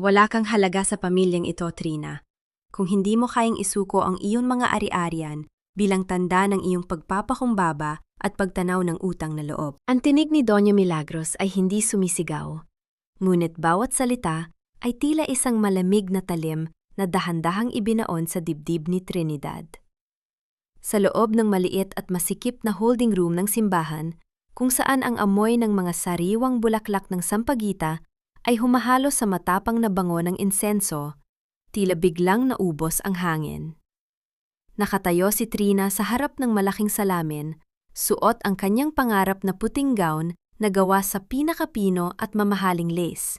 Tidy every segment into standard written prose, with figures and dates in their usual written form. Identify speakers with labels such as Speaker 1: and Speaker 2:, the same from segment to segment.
Speaker 1: Wala kang halaga sa pamilyang ito, Trina. Kung hindi mo kayang isuko ang iyong mga ari-arian bilang tanda ng iyong pagpapakumbaba at pagtanaw ng utang na loob. Ang tinig ni Doña Milagros ay hindi sumisigaw. Ngunit bawat salita ay tila isang malamig na talim na dahan-dahang ibinaon sa dibdib ni Trinidad. Sa loob ng maliit at masikip na holding room ng simbahan, kung saan ang amoy ng mga sariwang bulaklak ng sampagita ay humahalo sa matapang na bango ng insenso, tila biglang naubos ang hangin. Nakatayo si Trina sa harap ng malaking salamin, suot ang kanyang pangarap na puting gown na gawa sa pinakapino at mamahaling lace.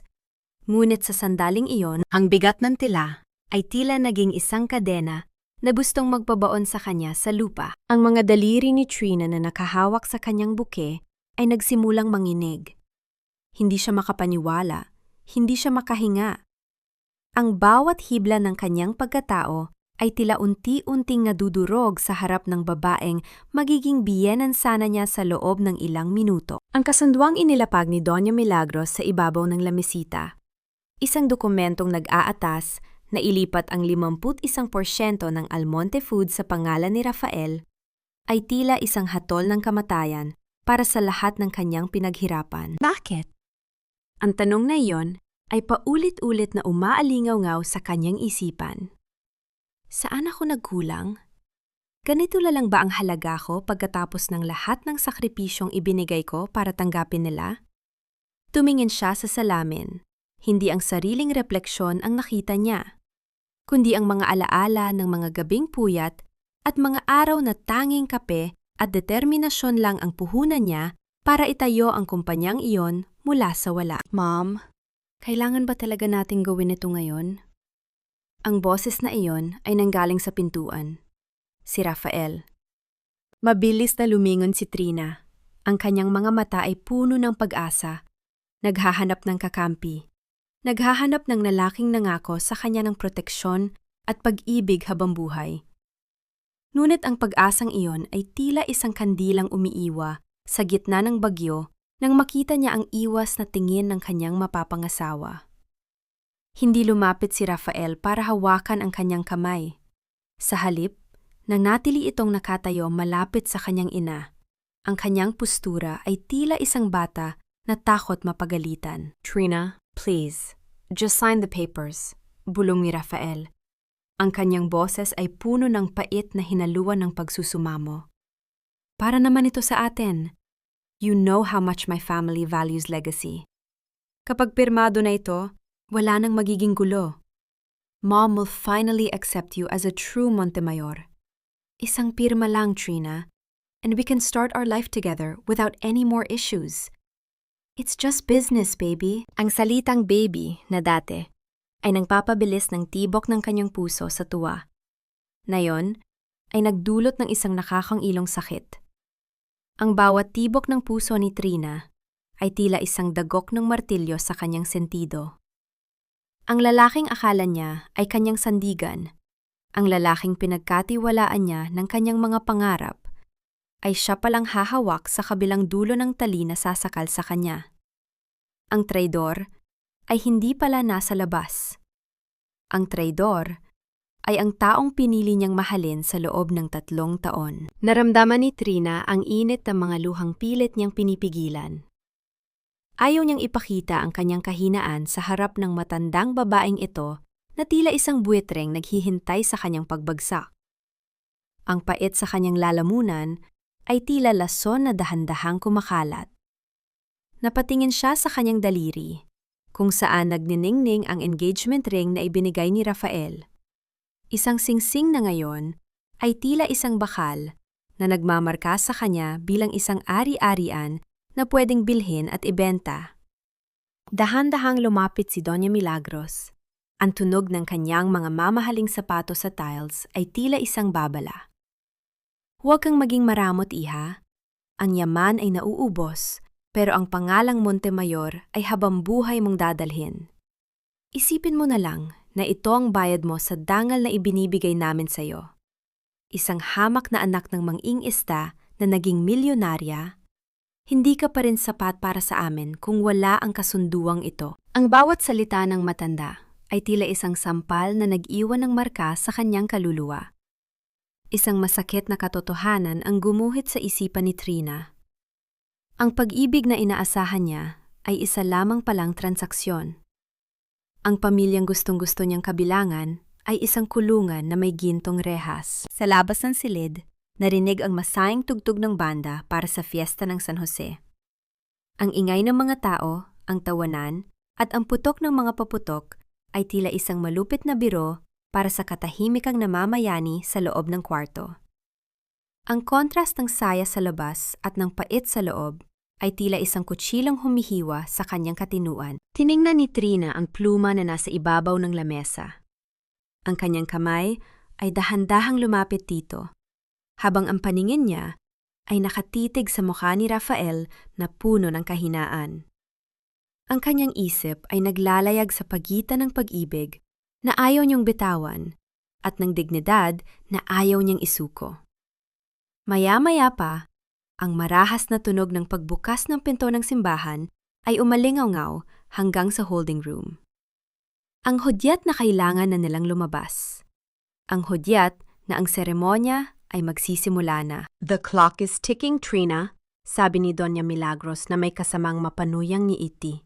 Speaker 1: Ngunit sa sandaling iyon, ang bigat ng tila ay tila naging isang kadena na gustong magpabaon sa kanya sa lupa. Ang mga daliri ni Trina na nakahawak sa kanyang buke ay nagsimulang manginig. Hindi siya makapaniwala, hindi siya makahinga. Ang bawat hibla ng kanyang pagkatao ay tila unti-unting nadudurog sa harap ng babaeng magiging biyenan sana niya sa loob ng ilang minuto. Ang kasunduang inilapag ni Doña Milagros sa ibabaw ng lamesita. Isang dokumentong nag-aatas na ilipat ang 51% ng Almonte Foods sa pangalan ni Rafael ay tila isang hatol ng kamatayan para sa lahat ng kanyang pinaghirapan. Bakit? Ang tanong na iyon ay paulit-ulit na umaalingaw-ngaw sa kanyang isipan. Saan ako nagkulang? Ganito lang ba ang halaga ko pagkatapos ng lahat ng sakripisyong ibinigay ko para tanggapin nila? Tumingin siya sa salamin. Hindi ang sariling refleksyon ang nakita niya, kundi ang mga alaala ng mga gabing puyat at mga araw na tanging kape at determinasyon lang ang puhunan niya para itayo ang kumpanyang iyon mula sa wala. Mom, kailangan ba talaga nating gawin ito ngayon? Ang boses na iyon ay nanggaling sa pintuan. Si Rafael. Mabilis na lumingon si Trina. Ang kanyang mga mata ay puno ng pag-asa. Naghahanap ng kakampi. Naghahanap ng lalaking nangako sa kanya ng proteksyon at pag-ibig habang buhay. Ngunit ang pag-asang iyon ay tila isang kandilang umiiwa sa gitna ng bagyo nang makita niya ang iwas na tingin ng kanyang mapapangasawa. Hindi lumapit si Rafael para hawakan ang kanyang kamay. Sa halip, nanatili itong nakatayo malapit sa kanyang ina. Ang kanyang postura ay tila isang bata na takot mapagalitan. Trina, please, just sign the papers, bulong ni Rafael. Ang kanyang boses ay puno ng pait na hinaluan ng pagsusumamo. Para naman ito sa atin. You know how much my family values legacy. Kapag pirmado na ito, wala nang magiging gulo. Mom will finally accept you as a true Montemayor. Isang pirma lang, Trina, and we can start our life together without any more issues. It's just business, baby. Ang salitang baby na dati ay nagpapabilis ng tibok ng kanyang puso sa tuwa. Ngayon ay nagdulot ng isang nakakangilong sakit. Ang bawat tibok ng puso ni Trina ay tila isang dagok ng martilyo sa kanyang sentido. Ang lalaking akala niya ay kanyang sandigan, ang lalaking pinagkatiwalaan niya ng kanyang mga pangarap, ay siya palang hahawak sa kabilang dulo ng tali na sasakal sa kanya. Ang traidor ay hindi pala nasa labas. Ang traidor ay ang taong pinili niyang mahalin sa loob ng 3 taon. Naramdaman ni Trina ang init ng mga luhang pilit niyang pinipigilan. Ayaw niyang ipakita ang kanyang kahinaan sa harap ng matandang babaeng ito na tila isang buwitreng naghihintay sa kanyang pagbagsak. Ang pait sa kanyang lalamunan ay tila lason na dahan-dahang kumakalat. Napatingin siya sa kanyang daliri, kung saan nagniningning ang engagement ring na ibinigay ni Rafael. Isang singsing na ngayon ay tila isang bakal na nagmamarka sa kanya bilang isang ari-arian na pwedeng bilhin at ibenta. Dahan-dahang lumapit si Doña Milagros. Ang tunog ng kanyang mga mamahaling sapatos sa tiles ay tila isang babala. Huwag kang maging maramot, iha. Ang yaman ay nauubos, pero ang pangalang Montemayor ay habang buhay mong dadalhin. Isipin mo na lang na ito ang bayad mo sa dangal na ibinibigay namin sa'yo. Isang hamak na anak ng mang-ing isda na naging milyonarya, Hindi ka pa rin sapat para sa amin kung wala ang kasunduang ito. Ang bawat salita ng matanda ay tila isang sampal na nag-iwan ng marka sa kanyang kaluluwa. Isang masakit na katotohanan ang gumuhit sa isipan ni Trina. Ang pag-ibig na inaasahan niya ay isa lamang palang transaksyon. Ang pamilyang gustong-gusto niyang kabilangan ay isang kulungan na may gintong rehas. Sa labas ng silid, narinig ang masayang tugtog ng banda para sa fiesta ng San Jose. Ang ingay ng mga tao, ang tawanan, at ang putok ng mga paputok ay tila isang malupit na biro para sa katahimikang namamayani sa loob ng kwarto. Ang kontrast ng saya sa labas at ng pait sa loob ay tila isang kutsilong humihiwa sa kanyang katinuan. Tiningnan ni Trina ang pluma na nasa ibabaw ng lamesa. Ang kanyang kamay ay dahan-dahang lumapit dito, habang ang paningin niya ay nakatitig sa mukha ni Rafael na puno ng kahinaan. Ang kanyang isip ay naglalayag sa pagitan ng pag-ibig na ayaw niyang bitawan at ng dignidad na ayaw niyang isuko. Maya-maya pa, ang marahas na tunog ng pagbukas ng pinto ng simbahan ay umalingaw-ngaw hanggang sa holding room. Ang hudyat na kailangan na nilang lumabas. Ang hudyat na ang seremonya ay magsisimula na. "The clock is ticking, Trina," sabi ni Doña Milagros na may kasamang mapanuyang ngiti.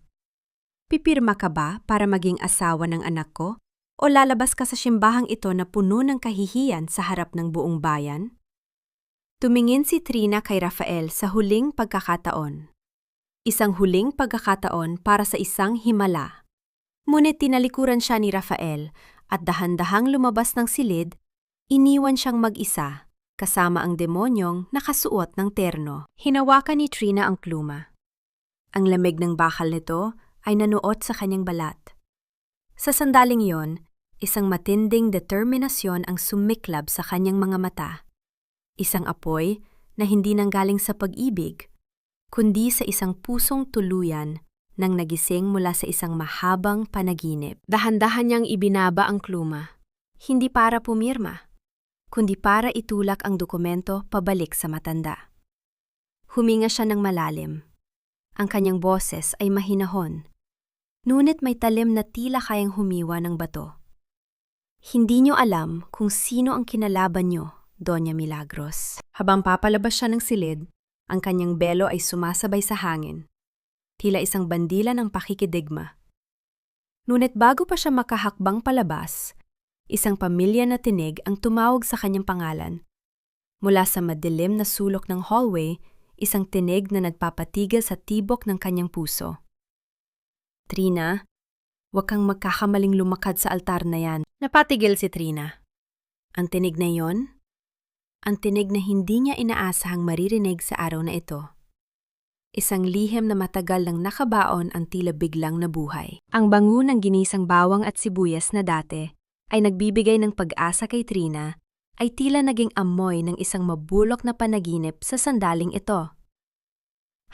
Speaker 1: "Pipirma ka ba para maging asawa ng anak ko? O lalabas ka sa simbahang ito na puno ng kahihiyan sa harap ng buong bayan?" Tumingin si Trina kay Rafael sa huling pagkakataon. Isang huling pagkakataon para sa isang himala. Ngunit tinalikuran siya ni Rafael at dahan-dahang lumabas ng silid, iniwan siyang mag-isa kasama ang demonyong nakasuot ng terno. Hinawakan ni Trina ang pluma. Ang lamig ng bakal nito ay nanuot sa kanyang balat. Sa sandaling yon, isang matinding determinasyon ang sumiklab sa kanyang mga mata. Isang apoy na hindi nanggaling sa pag-ibig, kundi sa isang pusong tuluyan nang nagising mula sa isang mahabang panaginip. Dahan-dahan niyang ibinaba ang pluma, hindi para pumirma, kundi para itulak ang dokumento pabalik sa matanda. Huminga siya ng malalim. Ang kanyang boses ay mahinahon, ngunit may talim na tila kayang humiwa ng bato. "Hindi niyo alam kung sino ang kinalaban niyo, Doña Milagros." Habang papalabas siya ng silid, ang kanyang belo ay sumasabay sa hangin, tila isang bandila ng pakikidigma. Ngunit bago pa siya makahakbang palabas, isang pamilya na tinig ang tumawag sa kanyang pangalan. Mula sa madilim na sulok ng hallway, isang tinig na nagpapatigil sa tibok ng kanyang puso. "Trina, huwag kang magkakamaling lumakad sa altar na yan." Napatigil si Trina. Ang tinig na yon, ang tinig na hindi niya inaasahang maririnig sa araw na ito. Isang lihim na matagal nang nakabaon ang tila biglang nabuhay. Ang bango ng ginisang bawang at sibuyas na dati ay nagbibigay ng pag-asa kay Trina, ay tila naging amoy ng isang mabulok na panaginip sa sandaling ito.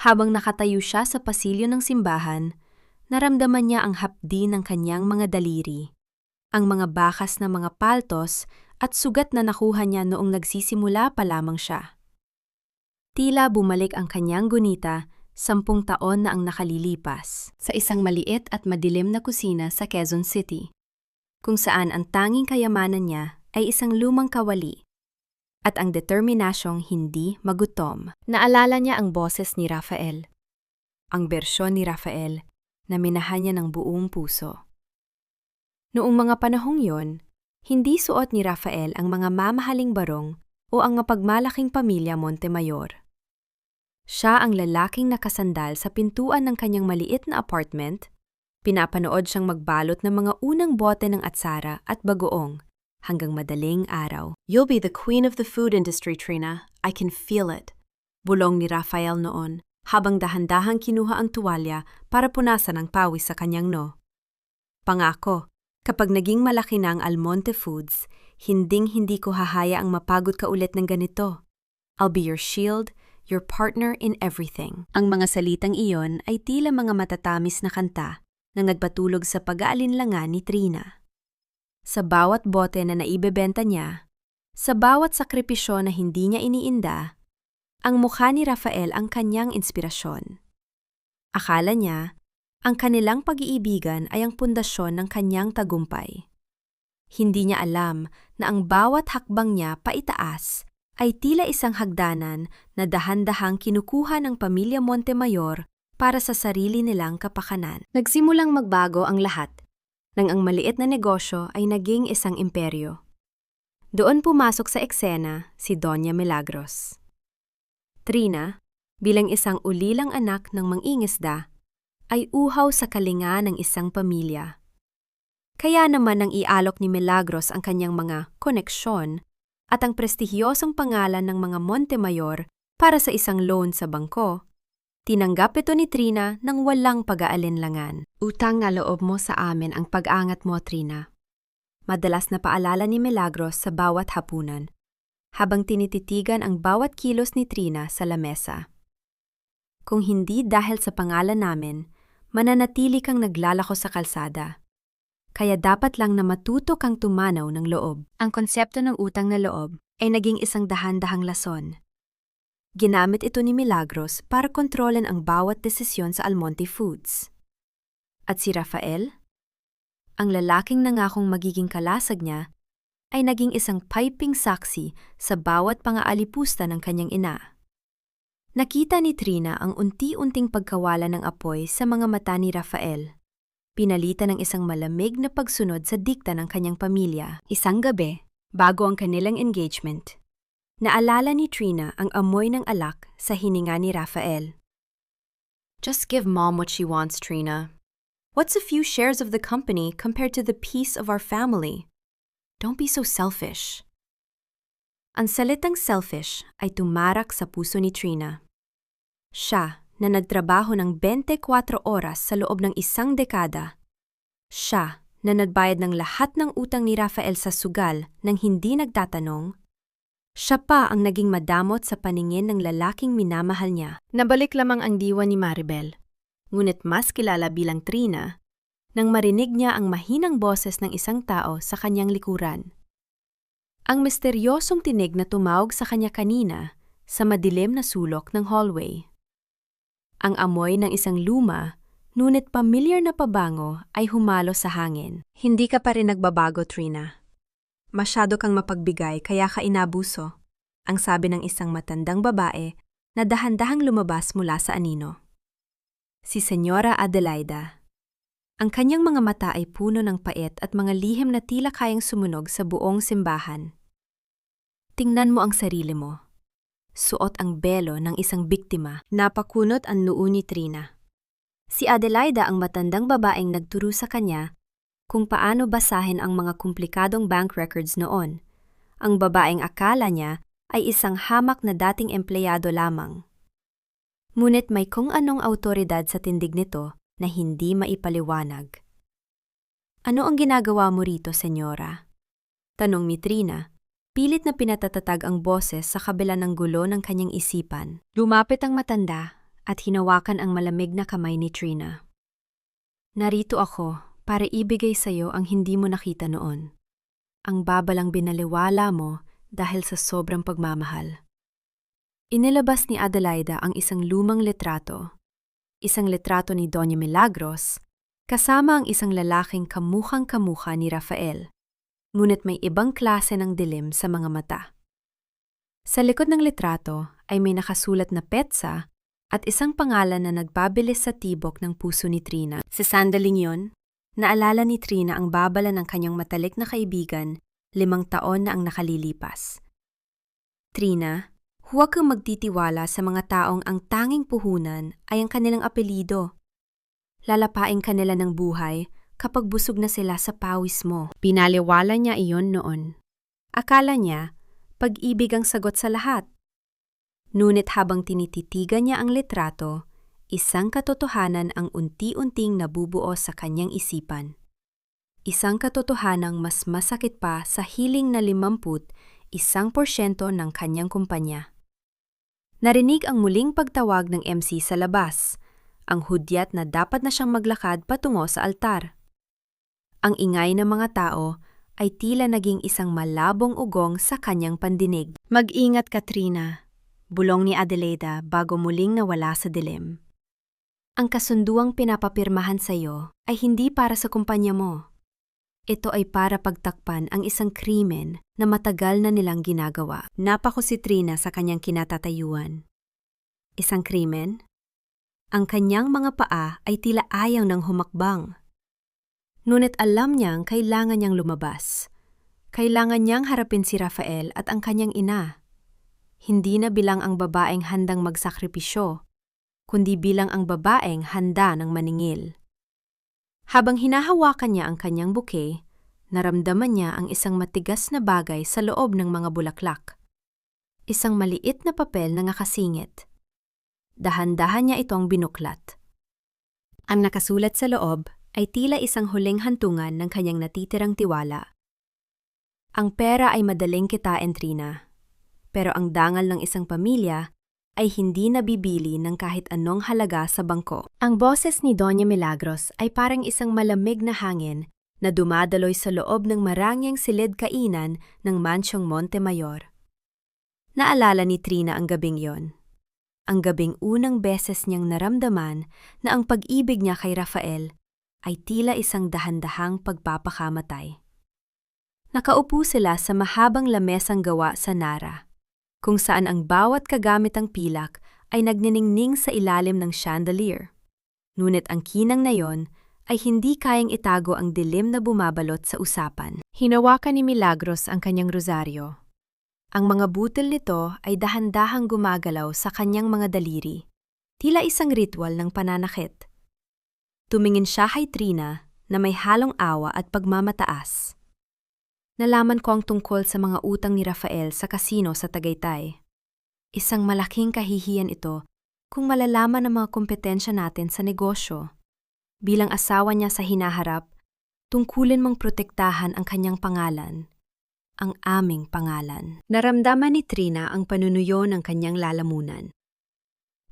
Speaker 1: Habang nakatayo siya sa pasilyo ng simbahan, naramdaman niya ang hapdi ng kanyang mga daliri, ang mga bakas na mga paltos at sugat na nakuha niya noong nagsisimula pa lamang siya. Tila bumalik ang kanyang gunita 10 taon na ang nakalilipas sa isang maliit at madilim na kusina sa Quezon City, kung saan ang tanging kayamanan niya ay isang lumang kawali at ang determinasyong hindi magutom. Naalala niya ang boses ni Rafael, ang bersyon ni Rafael na minahan niya ng buong puso. Noong mga panahong yon, hindi suot ni Rafael ang mga mamahaling barong o ang mapagmalaking pamilya Montemayor. Siya ang lalaking nakasandal sa pintuan ng kanyang maliit na apartment. Pinapanood siyang magbalot ng mga unang bote ng atsara at bagoong hanggang madaling araw. "You'll be the queen of the food industry, Trina. I can feel it," bulong ni Rafael noon habang dahan-dahang kinuha ang tuwalya para punasan ang pawis sa kanyang no. "Pangako, kapag naging malaki na ang Almonte Foods, hinding-hindi ko hahayaang mapagod ka ulit ng ganito. I'll be your shield, your partner in everything." Ang mga salitang iyon ay tila mga matatamis na kanta na nagpatulog sa pag-aalinlangan ni Trina. Sa bawat bote na naibebenta niya, sa bawat sakripisyo na hindi niya iniinda, Ang mukha ni Rafael ang kanyang inspirasyon. Akala niya, ang kanilang pag-iibigan ay ang pundasyon ng kanyang tagumpay. Hindi niya alam na ang bawat hakbang niya paitaas ay tila isang hagdanan na dahan-dahang kinukuha ng pamilya Montemayor para sa sarili nilang kapakanan. Nagsimulang magbago ang lahat nang ang maliit na negosyo ay naging isang imperyo. Doon pumasok sa eksena si Doña Milagros. Trina, bilang isang ulilang anak ng mangingisda, ay uhaw sa kalinga ng isang pamilya. Kaya naman nang ialok ni Milagros ang kanyang mga koneksyon at ang prestihiyosong pangalan ng mga Montemayor para sa isang loan sa bangko, tinanggap ito ni Trina ng walang pag-aalinlangan. Utang na loob mo sa amin ang pag-angat mo, Trina. Madalas na paalala ni Milagros sa bawat hapunan, habang tinititigan ang bawat kilos ni Trina sa lamesa. Kung hindi dahil sa pangalan namin, mananatili kang naglalako sa kalsada. Kaya dapat lang na matuto kang tumanaw ng loob. Ang konsepto ng utang na loob ay naging isang dahan-dahang lason. Ginamit ito ni Milagros para kontrolin ang bawat desisyon sa Almonte Foods. At si Rafael, ang lalaking nangakong magiging kalasag niya, ay naging isang piping saksi sa bawat pangaalipusta ng kanyang ina. Nakita ni Trina ang unti-unting pagkawala ng apoy sa mga mata ni Rafael. Pinalitan ng isang malamig na pagsunod sa dikta ng kanyang pamilya. Isang gabi, bago ang kanilang engagement, naalala ni Trina ang amoy ng alak sa hininga ni Rafael. Just give Mom what she wants, Trina. What's a few shares of the company compared to the peace of our family? Don't be so selfish. Ang salitang selfish ay tumarak sa puso ni Trina. Siya, na nagtrabaho ng 24 oras sa loob ng isang dekada. Siya na nagbayad ng lahat ng utang ni Rafael sa sugal nang hindi nagtatanong. Siya pa ang naging madamot sa paningin ng lalaking minamahal niya. Nabalik lamang ang diwa ni Maribel, ngunit mas kilala bilang Trina, nang marinig niya ang mahinang boses ng isang tao sa kanyang likuran. Ang misteryosong tinig na tumawag sa kanya kanina sa madilim na sulok ng hallway. Ang amoy ng isang luma, ngunit pamilyar na pabango ay humalo sa hangin. Hindi ka pa rin nagbabago, Trina. Masyado kang mapagbigay kaya ka inabuso, ang sabi ng isang matandang babae na dahan-dahang lumabas mula sa anino. Si Senyora Adelaida. Ang kanyang mga mata ay puno ng pait at mga lihim na tila kayang sumunog sa buong simbahan. Tingnan mo ang sarili mo. Suot ang belo ng isang biktima. Napakunot ang noo ni Trina. Si Adelaida ang matandang babaeng nagturo sa kanya kung paano basahin ang mga komplikadong bank records noon. Ang babaeng akala niya ay isang hamak na dating empleyado lamang. Ngunit may kung anong awtoridad sa tindig nito na hindi maipaliwanag. Ano ang ginagawa mo rito, senyora? Tanong ni Trina. Pilit na pinatatatag ang boses sa kabila ng gulo ng kanyang isipan. Lumapit ang matanda at hinawakan ang malamig na kamay ni Trina. Narito ako para ibigay sa iyo ang hindi mo nakita noon. Ang babalang binaliwala mo dahil sa sobrang pagmamahal. Inilabas ni Adelaida ang isang lumang litrato. Isang litrato ni Doña Milagros, kasama ang isang lalaking kamukhang-kamukha ni Rafael. Ngunit may ibang klase ng dilim sa mga mata. Sa likod ng litrato ay may nakasulat na petsa at isang pangalan na nagpabilis sa tibok ng puso ni Trina. Sa sandaling yun, naalala ni Trina ang babala ng kanyang matalik na kaibigan 5 taon na ang nakalilipas. Trina, huwag kang magtitiwala sa mga taong ang tanging puhunan ay ang kanilang apelido. Lalapain kanila ng buhay kapag busog na sila sa pawis mo. Pinaliwala niya iyon noon. Akala niya, pag-ibig ang sagot sa lahat. Ngunit habang tinititigan niya ang litrato, isang katotohanan ang unti-unting nabubuo sa kanyang isipan. Isang katotohanang mas masakit pa sa hiling na 51% ng kanyang kumpanya. Narinig ang muling pagtawag ng MC sa labas, ang hudyat na dapat na siyang maglakad patungo sa altar. Ang ingay ng mga tao ay tila naging isang malabong ugong sa kanyang pandinig. Mag-ingat, Katrina. Bulong ni Adelaida bago muling nawala sa dilim. Ang kasunduang pinapapirmahan sa iyo ay hindi para sa kumpanya mo. Ito ay para pagtakpan ang isang krimen na matagal na nilang ginagawa. Napako si Trina sa kanyang kinatatayuan. Isang krimen? Ang kanyang mga paa ay tila ayaw ng humakbang. Ngunit alam niyang kailangan niyang lumabas. Kailangan niyang harapin si Rafael at ang kanyang ina. Hindi na bilang ang babaeng handang magsakripisyo, kundi bilang ang babaeng handa ng maningil. Habang hinahawakan niya ang kanyang bouquet, naramdaman niya ang isang matigas na bagay sa loob ng mga bulaklak. Isang maliit na papel na nakasingit. Dahan-dahan niya itong binuklat. Ang nakasulat sa loob ay tila isang huling hantungan ng kanyang natitirang tiwala. Ang pera ay madaling kitain, Trina, pero ang dangal ng isang pamilya ay hindi nabibili ng kahit anong halaga sa bangko. Ang boses ni Doña Milagros ay parang isang malamig na hangin na dumadaloy sa loob ng marangyang silid kainan ng mansyong Montemayor. Naalala ni Trina ang gabing yon. Ang gabing unang beses niyang naramdaman na ang pag-ibig niya kay Rafael ay tila isang dahan-dahang pagpapakamatay. Nakaupo sila sa mahabang lamesang gawa sa Nara, kung saan ang bawat kagamitang pilak ay nagniningning sa ilalim ng chandelier. Ngunit ang kinang na yon ay hindi kayang itago ang dilim na bumabalot sa usapan. Hinawakan ni Milagros ang kanyang rosaryo. Ang mga butil nito ay dahan-dahang gumagalaw sa kanyang mga daliri, tila isang ritual ng pananakit. Tumingin siya kay Trina na may halong awa at pagmamataas. Nalaman ko ang tungkol sa mga utang ni Rafael sa kasino sa Tagaytay. Isang malaking kahihiyan ito kung malalaman ang mga kompetensya natin sa negosyo. Bilang asawa niya sa hinaharap, tungkulin mong protektahan ang kanyang pangalan, ang aming pangalan. Naramdaman ni Trina ang panunuyo ng kanyang lalamunan.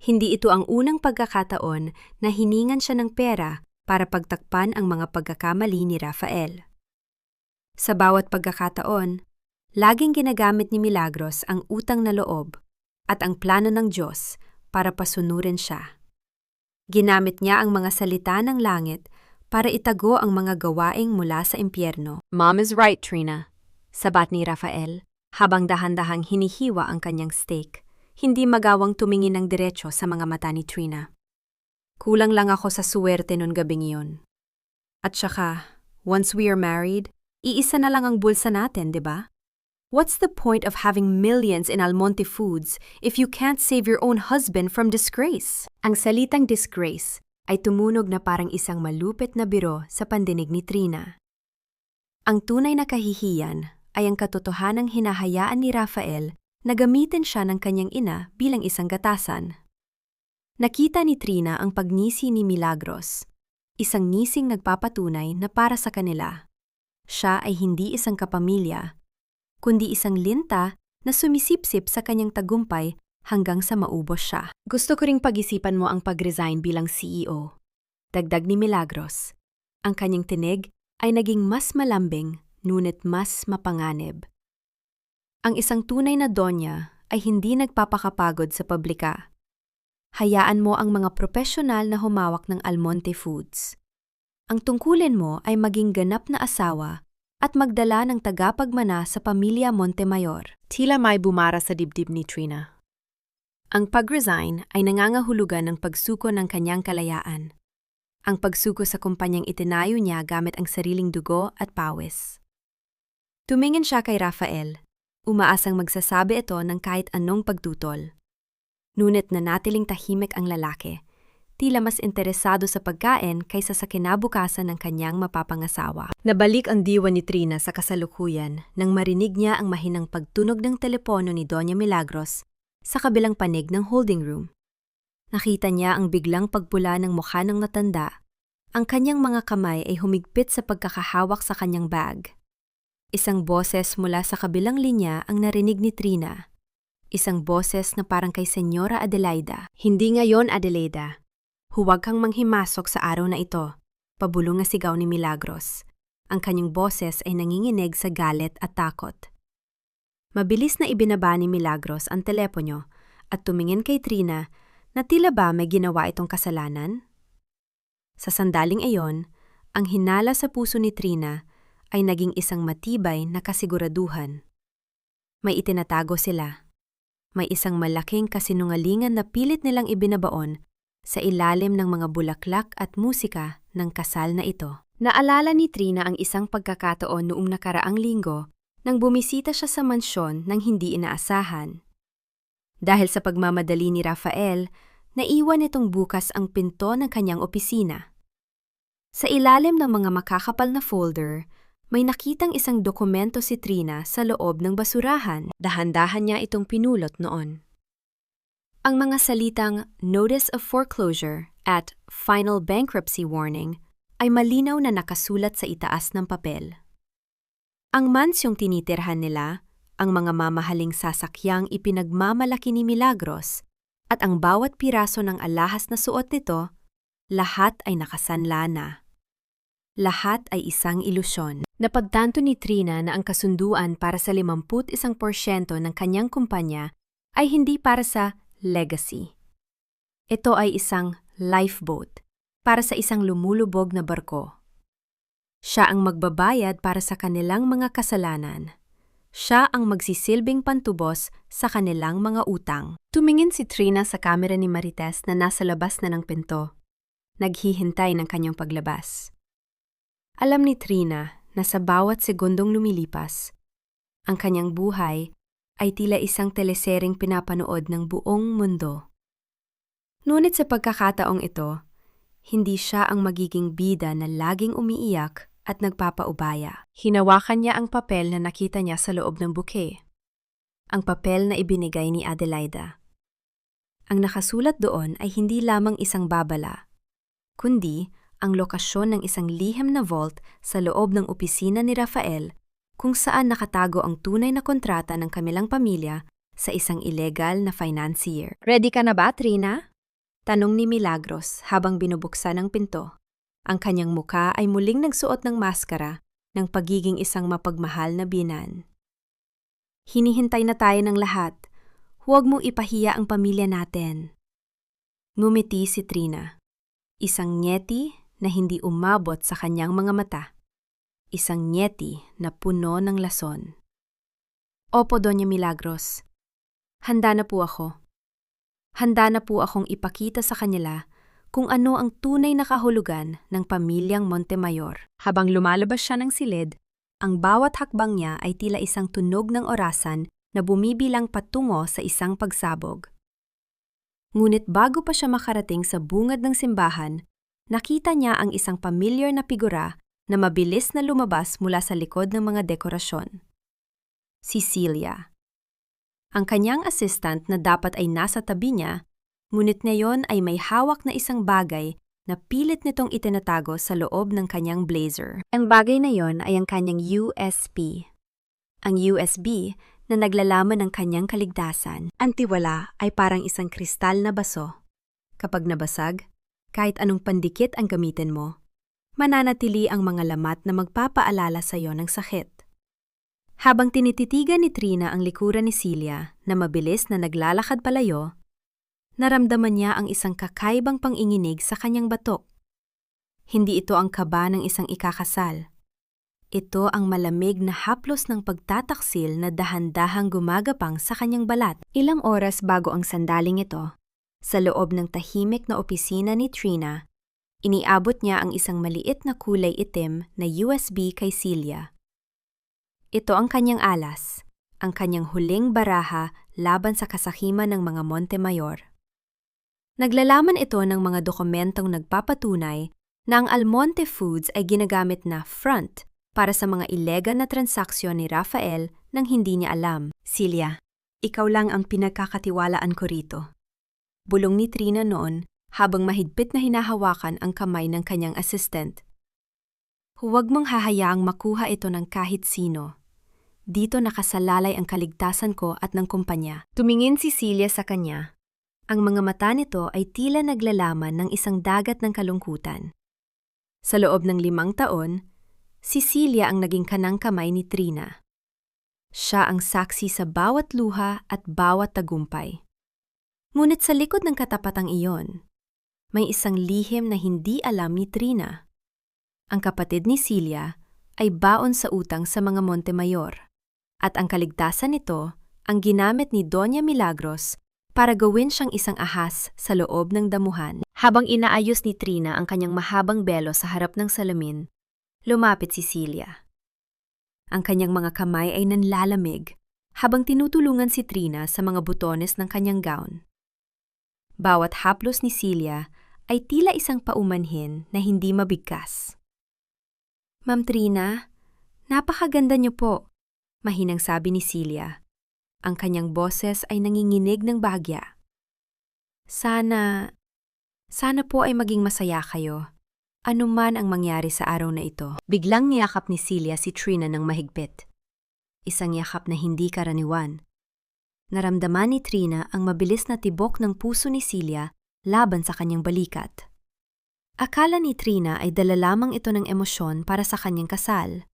Speaker 1: Hindi ito ang unang pagkakataon na hiningan siya ng pera para pagtakpan ang mga pagkakamali ni Rafael. Sa bawat pagkakataon, laging ginagamit ni Milagros ang utang na loob at ang plano ng Diyos para pasunurin siya. Ginamit niya ang mga salita ng langit para itago ang mga gawaing mula sa impyerno. Mom is right, Trina, sabat ni Rafael, habang dahan-dahang hinihiwa ang kanyang steak, hindi magawang tumingin ng diretso sa mga mata ni Trina. Kulang lang ako sa suwerte nun gabing iyon. At saka, once we are married, iisa na lang ang bulsa natin, di ba? What's the point of having millions in Almonte Foods if you can't save your own husband from disgrace? Ang salitang disgrace ay tumunog na parang isang malupit na biro sa pandinig ni Trina. Ang tunay na kahihiyan ay ang katotohanang hinahayaan ni Rafael na gamitin siya ng kanyang ina bilang isang gatasan. Nakita ni Trina ang pagngisi ni Milagros, isang ngising nagpapatunay na para sa kanila. Siya ay hindi isang kapamilya, kundi isang linta na sumisipsip sa kanyang tagumpay hanggang sa maubos siya. Gusto ko ring pag-isipan mo ang pag-resign bilang CEO. Dagdag ni Milagros. Ang kanyang tinig ay naging mas malambing, ngunit mas mapanganib. Ang isang tunay na donya ay hindi nagpapakapagod sa publika. Hayaan mo ang mga profesional na humawak ng Almonte Foods. Ang tungkulin mo ay maging ganap na asawa at magdala ng tagapagmana sa pamilya Montemayor. Tila may bumara sa dibdib ni Trina. Ang pag-resign ay nangangahulugan ng pagsuko ng kanyang kalayaan. Ang pagsuko sa kumpanyang itinayo niya gamit ang sariling dugo at pawis. Tumingin siya kay Rafael, umaasang magsasabi ito ng kahit anong pagtutol. Ngunit nanatiling tahimik ang lalaki, tila mas interesado sa pagkain kaysa sa kinabukasan ng kanyang mapapangasawa. Nabalik ang diwa ni Trina sa kasalukuyan nang marinig niya ang mahinang pagtunog ng telepono ni Doña Milagros sa kabilang panig ng holding room. Nakita niya ang biglang pagpula ng mukha ng matanda. Ang kanyang mga kamay ay humigpit sa pagkakahawak sa kanyang bag. Isang boses mula sa kabilang linya ang narinig ni Trina. Isang boses na parang kay Senyora Adelaida. Hindi ngayon, Adelaida. Huwag kang manghimasok sa araw na ito. Pabulong na sigaw ni Milagros. Ang kanyang boses ay nanginginig sa galit at takot. Mabilis na ibinaba ni Milagros ang telepono at tumingin kay Trina na tila ba may ginawa itong kasalanan? Sa sandaling iyon, ang hinala sa puso ni Trina ay naging isang matibay na kasiguraduhan. May itinatago sila. May isang malaking kasinungalingan na pilit nilang ibinabaon sa ilalim ng mga bulaklak at musika ng kasal na ito. Naalala ni Trina ang isang pagkakataon noong nakaraang linggo nang bumisita siya sa mansyon nang hindi inaasahan. Dahil sa pagmamadali ni Rafael, naiwan nitong bukas ang pinto ng kanyang opisina. Sa ilalim ng mga makakapal na folder, may nakitang isang dokumento si Trina sa loob ng basurahan. Dahan-dahan niya itong pinulot noon. Ang mga salitang Notice of Foreclosure at Final Bankruptcy Warning ay malinaw na nakasulat sa itaas ng papel. Ang mansyong tinitirhan nila, ang mga mamahaling sasakyang ipinagmamalaki ni Milagros, at ang bawat piraso ng alahas na suot nito, lahat ay nakasanla na. Lahat ay isang ilusyon. Napagtanto ni Trina na ang kasunduan para sa 51% ng kanyang kumpanya ay hindi para sa legacy. Ito ay isang lifeboat para sa isang lumulubog na barko. Siya ang magbabayad para sa kanilang mga kasalanan. Siya ang magsisilbing pantubos sa kanilang mga utang. Tumingin si Trina sa kamera ni Marites na nasa labas na ng pinto. Naghihintay ng kanyang paglabas. Alam ni Trina na sa bawat segundong lumilipas, ang kanyang buhay ay tila isang teleseryeng pinapanood ng buong mundo. Ngunit sa pagkakataong ito, hindi siya ang magiging bida na laging umiiyak at nagpapaubaya. Hinawakan niya ang papel na nakita niya sa loob ng buke. Ang papel na ibinigay ni Adelaida. Ang nakasulat doon ay hindi lamang isang babala, kundi ang lokasyon ng isang lihim na vault sa loob ng opisina ni Rafael kung saan nakatago ang tunay na kontrata ng kanilang pamilya sa isang illegal na financier. Ready ka na ba, Trina? Tanong ni Milagros habang binubuksan ang pinto. Ang kanyang muka ay muling nagsuot ng maskara ng pagiging isang mapagmahal na binan. Hinihintay na tayo ng lahat. Huwag mong ipahiya ang pamilya natin. Ngumiti si Trina. Isang ngeti na hindi umabot sa kanyang mga mata. Isang ngeti na puno ng lason. Opo, Doña Milagros. Handa na po ako. Handa na po akong ipakita sa kanila kung ano ang tunay na kahulugan ng pamilyang Montemayor. Habang lumalabas siya ng silid, ang bawat hakbang niya ay tila isang tunog ng orasan na bumibilang patungo sa isang pagsabog. Ngunit bago pa siya makarating sa bungad ng simbahan, nakita niya ang isang pamilyar na figura na mabilis na lumabas mula sa likod ng mga dekorasyon. Si Celia. Ang kanyang assistant na dapat ay nasa tabi niya, ngunit ngayon ay may hawak na isang bagay na pilit nitong itinatago sa loob ng kanyang blazer. Ang bagay na yon ay ang kanyang USB. Ang USB na naglalaman ng kanyang kaligtasan. Ang tiwala ay parang isang kristal na baso. Kapag nabasag, kahit anong pandikit ang gamitin mo, mananatili ang mga lamat na magpapaalala sa iyo ng sakit. Habang tinititigan ni Trina ang likuran ni Celia na mabilis na naglalakad palayo, naramdaman niya ang isang kakaibang panginginig sa kanyang batok. Hindi ito ang kaba ng isang ikakasal. Ito ang malamig na haplos ng pagtataksil na dahan-dahang gumagapang sa kanyang balat. Ilang oras bago ang sandaling ito, sa loob ng tahimik na opisina ni Trina, iniabot niya ang isang maliit na kulay itim na USB kay Celia. Ito ang kanyang alas, ang kanyang huling baraha laban sa kasakiman ng mga Montemayor. Naglalaman ito ng mga dokumentong nagpapatunay na ang Almonte Foods ay ginagamit na front para sa mga illegal na transaksyon ni Rafael nang hindi niya alam. Celia, ikaw lang ang pinagkakatiwalaan ko rito. Bulong ni Trina noon habang mahigpit na hinahawakan ang kamay ng kanyang assistant. Huwag mong hahayaang makuha ito ng kahit sino. Dito nakasalalay ang kaligtasan ko at ng kumpanya. Tumingin si Celia sa kanya. Ang mga mata nito ay tila naglalaman ng isang dagat ng kalungkutan. Sa loob ng 5 taon, si Celia ang naging kanang kamay ni Trina. Siya ang saksi sa bawat luha at bawat tagumpay. Ngunit sa likod ng katapatang iyon, may isang lihim na hindi alam ni Trina. Ang kapatid ni Celia ay baon sa utang sa mga Montemayor, at ang kaligtasan nito ang ginamit ni Doña Milagros para gawin siyang isang ahas sa loob ng damuhan. Habang inaayos ni Trina ang kanyang mahabang belo sa harap ng salamin, lumapit si Celia. Ang kanyang mga kamay ay nanlalamig habang tinutulungan si Trina sa mga butones ng kanyang gown. Bawat haplos ni Celia ay tila isang paumanhin na hindi mabigkas. "Ma'am Trina, napakaganda niyo po," mahinang sabi ni Celia. Ang kanyang boses ay nanginginig ng bahagya. Sana po ay maging masaya kayo, anuman ang mangyari sa araw na ito." Biglang niyakap ni Celia si Trina ng mahigpit. Isang yakap na hindi karaniwan. Naramdaman ni Trina ang mabilis na tibok ng puso ni Celia laban sa kanyang balikat. Akala ni Trina ay dala lamang ito ng emosyon para sa kanyang kasal.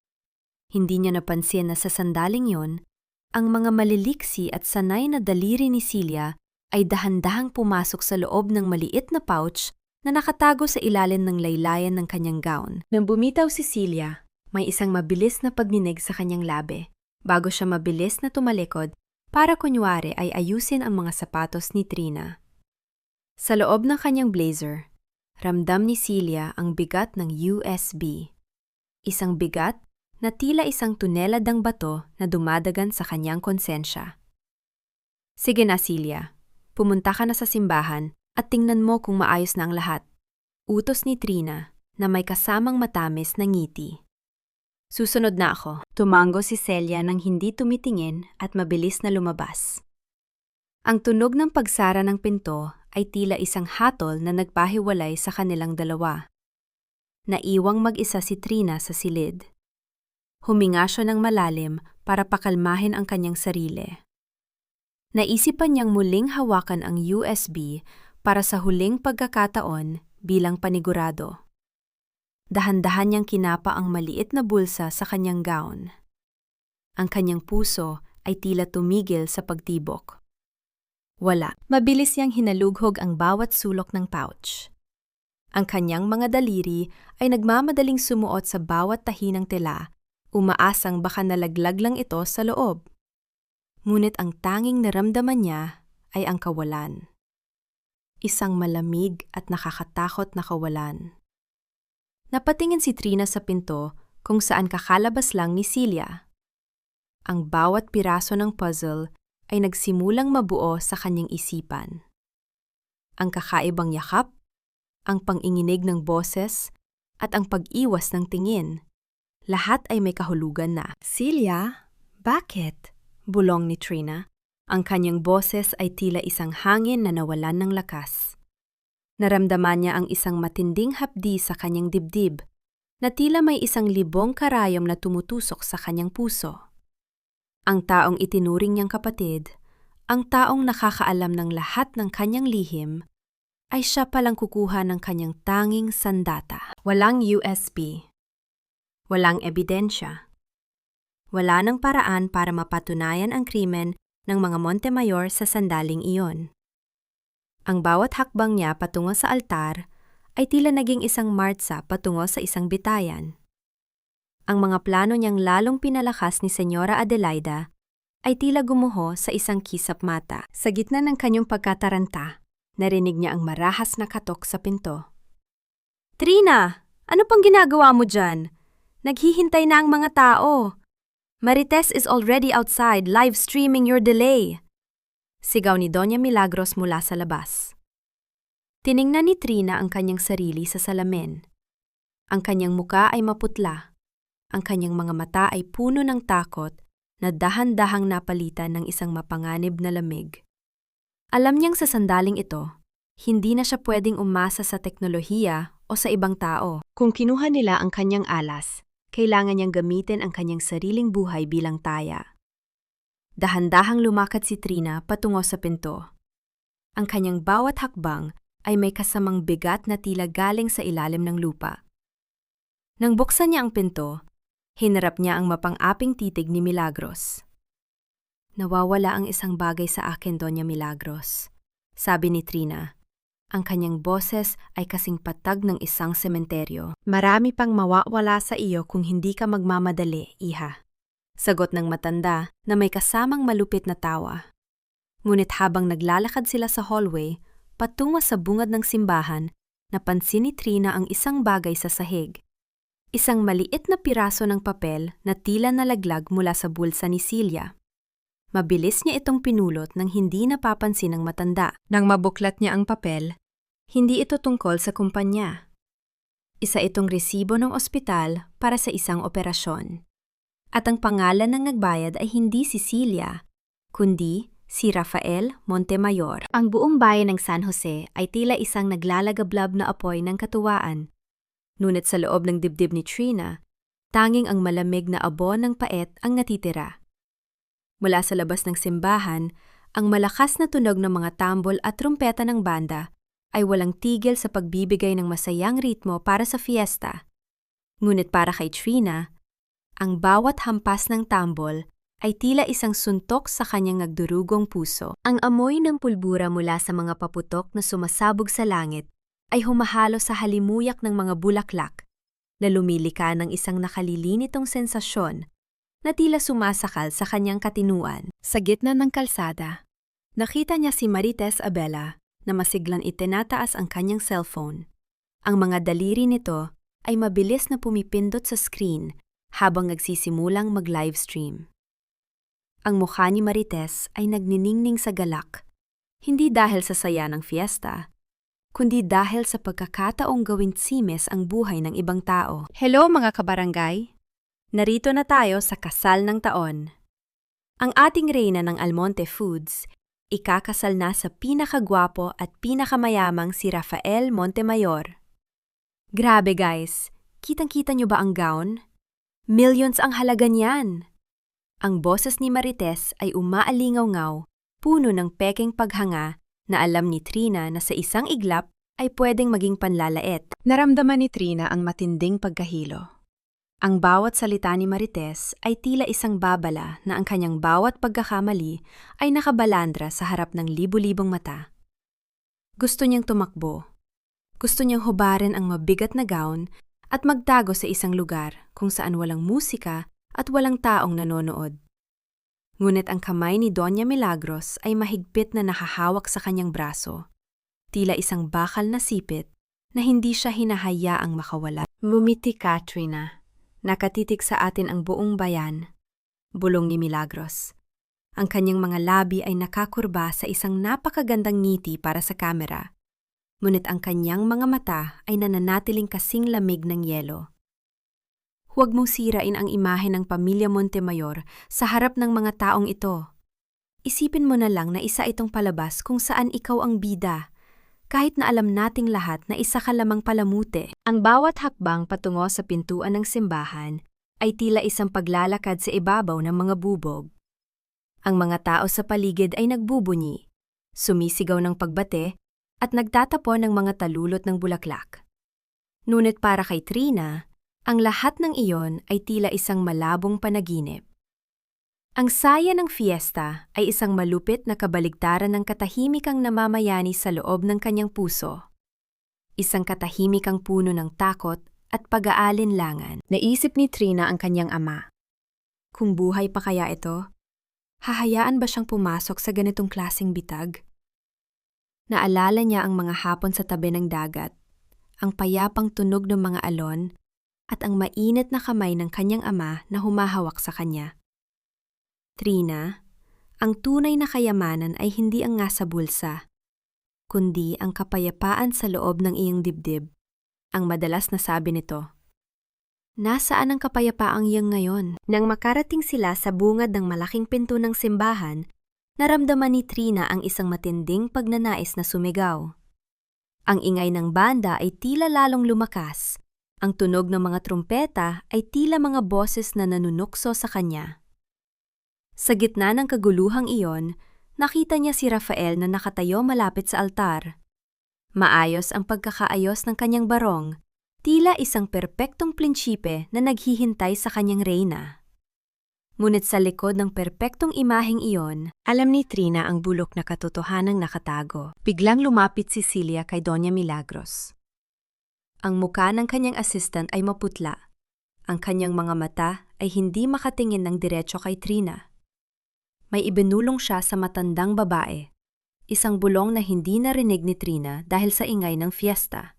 Speaker 1: Hindi niya napansin na sa sandaling yon, ang mga maliliksi at sanay na daliri ni Celia ay dahan-dahang pumasok sa loob ng maliit na pouch na nakatago sa ilalim ng laylayan ng kanyang gown. Nang bumitaw si Celia, may isang mabilis na pagninig sa kanyang labi bago siya mabilis na tumalikod para kunyari ay ayusin ang mga sapatos ni Trina. Sa loob ng kanyang blazer, ramdam ni Celia ang bigat ng USB. Isang bigat na tila isang tuneladang bato na dumadagan sa kanyang konsensya. "Sige na, Celia. Pumunta ka na sa simbahan at tingnan mo kung maayos na ang lahat," utos ni Trina na may kasamang matamis na ngiti. "Susunod na ako." Tumango si Celia nang hindi tumitingin at mabilis na lumabas. Ang tunog ng pagsara ng pinto ay tila isang hatol na nagpahiwalay sa kanilang dalawa. Naiwang mag-isa si Trina sa silid. Huminga siya ng malalim para pakalmahin ang kanyang sarili. Naisipan niyang muling hawakan ang USB para sa huling pagkakataon bilang panigurado. Dahan-dahan niyang kinapa ang maliit na bulsa sa kanyang gown. Ang kanyang puso ay tila tumigil sa pagtibok. Wala. Mabilis niyang hinalughog ang bawat sulok ng pouch. Ang kanyang mga daliri ay nagmamadaling sumuot sa bawat tahi ng tela, umaasang baka nalaglag lang ito sa loob. Ngunit ang tanging naramdaman niya ay ang kawalan. Isang malamig at nakakatakot na kawalan. Napatingin si Trina sa pinto kung saan kakalabas lang ni Celia. Ang bawat piraso ng puzzle ay nagsimulang mabuo sa kanyang isipan. Ang kakaibang yakap, ang panginginig ng boses, at ang pag-iwas ng tingin. Lahat ay may kahulugan na. "Celia, bakit?" bulong ni Trina. Ang kanyang boses ay tila isang hangin na nawalan ng lakas. Naramdaman niya ang isang matinding hapdi sa kanyang dibdib, na tila may isang libong karayom na tumutusok sa kanyang puso. Ang taong itinuring niyang kapatid, ang taong nakakaalam ng lahat ng kanyang lihim, ay siya palang kukuha ng kanyang tanging sandata. Walang USB. Walang ebidensya. Wala ng paraan para mapatunayan ang krimen ng mga Montemayor sa sandaling iyon. Ang bawat hakbang niya patungo sa altar ay tila naging isang martsa patungo sa isang bitayan. Ang mga plano niyang lalong pinalakas ni Senyora Adelaida ay tila gumuho sa isang kisap mata. Sa gitna ng kanyang pagkataranta, narinig niya ang marahas na katok sa pinto. "Trina, ano pang ginagawa mo dyan? Naghihintay na ang mga tao. Marites is already outside live streaming your delay." Sigaw ni Doña Milagros mula sa labas. Tiningnan ni Trina ang kanyang sarili sa salamin. Ang kanyang muka ay maputla. Ang kanyang mga mata ay puno ng takot na dahan-dahang napalitan ng isang mapanganib na lamig. Alam niyang sa sandaling ito, hindi na siya pwedeng umasa sa teknolohiya o sa ibang tao. Kung kinuha nila ang kanyang alas, kailangan niyang gamitin ang kanyang sariling buhay bilang taya. Dahan-dahang lumakad si Trina patungo sa pinto. Ang kanyang bawat hakbang ay may kasamang bigat na tila galing sa ilalim ng lupa. Nang buksan niya ang pinto, hinarap niya ang mapang-aping titig ni Milagros. "Nawawala ang isang bagay sa akin, Doña Milagros," sabi ni Trina. Ang kanyang boses ay kasing patag ng isang sementeryo.
Speaker 2: Marami pang mawawala sa iyo kung hindi ka magmamadali, iha.
Speaker 1: Sagot ng matanda na may kasamang malupit na tawa. Ngunit habang naglalakad sila sa hallway, patungo sa bungad ng simbahan, napansin ni Trina ang isang bagay sa sahig. Isang maliit na piraso ng papel na tila nalaglag mula sa bulsa ni Celia. Mabilis niya itong pinulot nang hindi napapansin ng matanda.
Speaker 2: Nang mabuklat niya ang papel,
Speaker 1: hindi ito tungkol sa kumpanya. Isa itong resibo ng ospital para sa isang operasyon. At ang pangalan ng nagbayad ay hindi si Celia, kundi si Rafael Montemayor. Ang buong bayan ng San Jose ay tila isang naglalagablab na apoy ng katuwaan. Ngunit sa loob ng dibdib ni Trina, tanging ang malamig na abo ng paet ang natitira. Mula sa labas ng simbahan, ang malakas na tunog ng mga tambol at trumpeta ng banda ay walang tigil sa pagbibigay ng masayang ritmo para sa fiesta. Ngunit para kay Trina, ang bawat hampas ng tambol ay tila isang suntok sa kanyang nagdurugong puso. Ang amoy ng pulbura mula sa mga paputok na sumasabog sa langit ay humahalo sa halimuyak ng mga bulaklak na lumilika ng isang nakalilinitong sensasyon na tila sumasakal sa kanyang katinuan. Sa gitna ng kalsada, nakita niya si Marites Abela na masiglang itinataas ang kanyang cellphone. Ang mga daliri nito ay mabilis na pumipindot sa screen habang nagsisimulang mag-livestream. Ang mukha ni Marites ay nagniningning sa galak, hindi dahil sa saya ng fiesta, kundi dahil sa pagkakataong gawing tsimes ang buhay ng ibang tao.
Speaker 2: Hello mga kabarangay!
Speaker 1: Narito na tayo sa kasal ng taon. Ang ating reyna ng Almonte Foods, ikakasal na sa pinakagwapo at pinakamayamang si Rafael Montemayor. Grabe guys, kitang-kita nyo ba ang gown? Millions ang halaga niyan! Ang boses ni Marites ay umaalingaw-ngaw, puno ng pekeng paghanga na alam ni Trina na sa isang iglap ay pwedeng maging panlalait.
Speaker 2: Naramdaman ni Trina ang matinding pagkahilo.
Speaker 1: Ang bawat salita ni Marites ay tila isang babala na ang kanyang bawat pagkakamali ay nakabalandra sa harap ng libu-libong mata. Gusto niyang tumakbo. Gusto niyang hubarin ang mabigat na gown at magtago sa isang lugar kung saan walang musika at walang taong nanonood. Ngunit ang kamay ni Doña Milagros ay mahigpit na nakahawak sa kanyang braso. Tila isang bakal na sipit na hindi siya hinahayaang makawala.
Speaker 2: Ngumiti ka, Trina.
Speaker 1: Nakatitig sa atin ang buong bayan, bulong ni Milagros. Ang kanyang mga labi ay nakakurba sa isang napakagandang ngiti para sa kamera. Ngunit ang kanyang mga mata ay nananatiling kasing lamig ng yelo. Huwag mong sirain ang imahe ng pamilya Montemayor sa harap ng mga taong ito. Isipin mo na lang na isa itong palabas kung saan ikaw ang bida, kahit na alam nating lahat na isa ka lamang palamute. Ang bawat hakbang patungo sa pintuan ng simbahan ay tila isang paglalakad sa ibabaw ng mga bubog. Ang mga tao sa paligid ay nagbubunyi, sumisigaw ng pagbate at nagtatapon ng mga talulot ng bulaklak. Ngunit para kay Trina, ang lahat ng iyon ay tila isang malabong panaginip. Ang saya ng fiesta ay isang malupit na kabaligtaran ng katahimikang namamayani sa loob ng kanyang puso. Isang katahimikang puno ng takot at pag-aalinlangan. Naisip ni Trina ang kanyang ama. Kung buhay pa kaya ito, hahayaan ba siyang pumasok sa ganitong klaseng bitag? Naalala niya ang mga hapon sa tabi ng dagat, ang payapang tunog ng mga alon, at ang mainit na kamay ng kanyang ama na humahawak sa kanya. Trina, ang tunay na kayamanan ay hindi ang nasa bulsa, kundi ang kapayapaan sa loob ng iyong dibdib. Ang madalas na sabi nito. Nasaan ang kapayapaang iyong ngayon? Nang makarating sila sa bungad ng malaking pinto ng simbahan, naramdaman ni Trina ang isang matinding pagnanais na sumigaw. Ang ingay ng banda ay tila lalong lumakas. Ang tunog ng mga trumpeta ay tila mga boses na nanunukso sa kanya. Sa gitna ng kaguluhang iyon, nakita niya si Rafael na nakatayo malapit sa altar. Maayos ang pagkakaayos ng kanyang barong, tila isang perpektong prinsipe na naghihintay sa kanyang reyna. Ngunit sa likod ng perpektong imaheng iyon, alam ni Trina ang bulok na katotohanang nakatago. Biglang lumapit si Celia kay Doña Milagros. Ang muka ng kanyang assistant ay maputla. Ang kanyang mga mata ay hindi makatingin ng diretso kay Trina. May ibinulong siya sa matandang babae, isang bulong na hindi narinig ni Trina dahil sa ingay ng fiesta.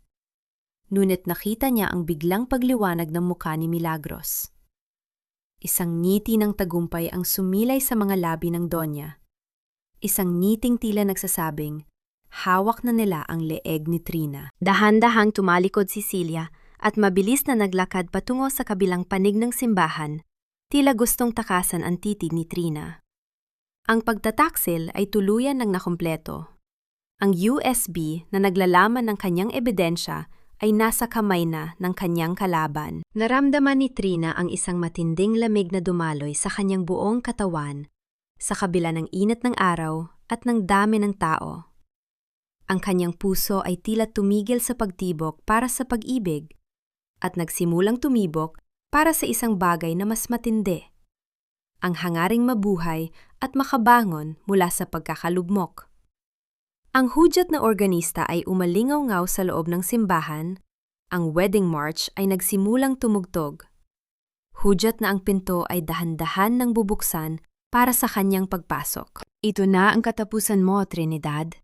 Speaker 1: Ngunit nakita niya ang biglang pagliwanag ng mukha ni Milagros. Isang ngiti ng tagumpay ang sumilay sa mga labi ng Donya. Isang ngiting tila nagsasabing, hawak na nila ang leeg ni Trina. Dahan-dahang tumalikod si Celia at mabilis na naglakad patungo sa kabilang panig ng simbahan, tila gustong takasan ang titig ni Trina. Ang pagtataksil ay tuluyan ng nakumpleto. Ang USB na naglalaman ng kanyang ebidensya ay nasa kamay na ng kanyang kalaban. Naramdaman ni Trina ang isang matinding lamig na dumaloy sa kanyang buong katawan, sa kabila ng init ng araw at ng dami ng tao. Ang kanyang puso ay tila tumigil sa pagtibok para sa pag-ibig, at nagsimulang tumibok para sa isang bagay na mas matindi. Ang hangaring mabuhay at makabangon mula sa pagkakalugmok. Ang hudyat na organista ay umalingaw-ngaw sa loob ng simbahan, ang wedding march ay nagsimulang tumugtog. Hudyat na ang pinto ay dahan-dahan nang bubuksan para sa kanyang pagpasok. Ito na ang katapusan mo, Trinidad,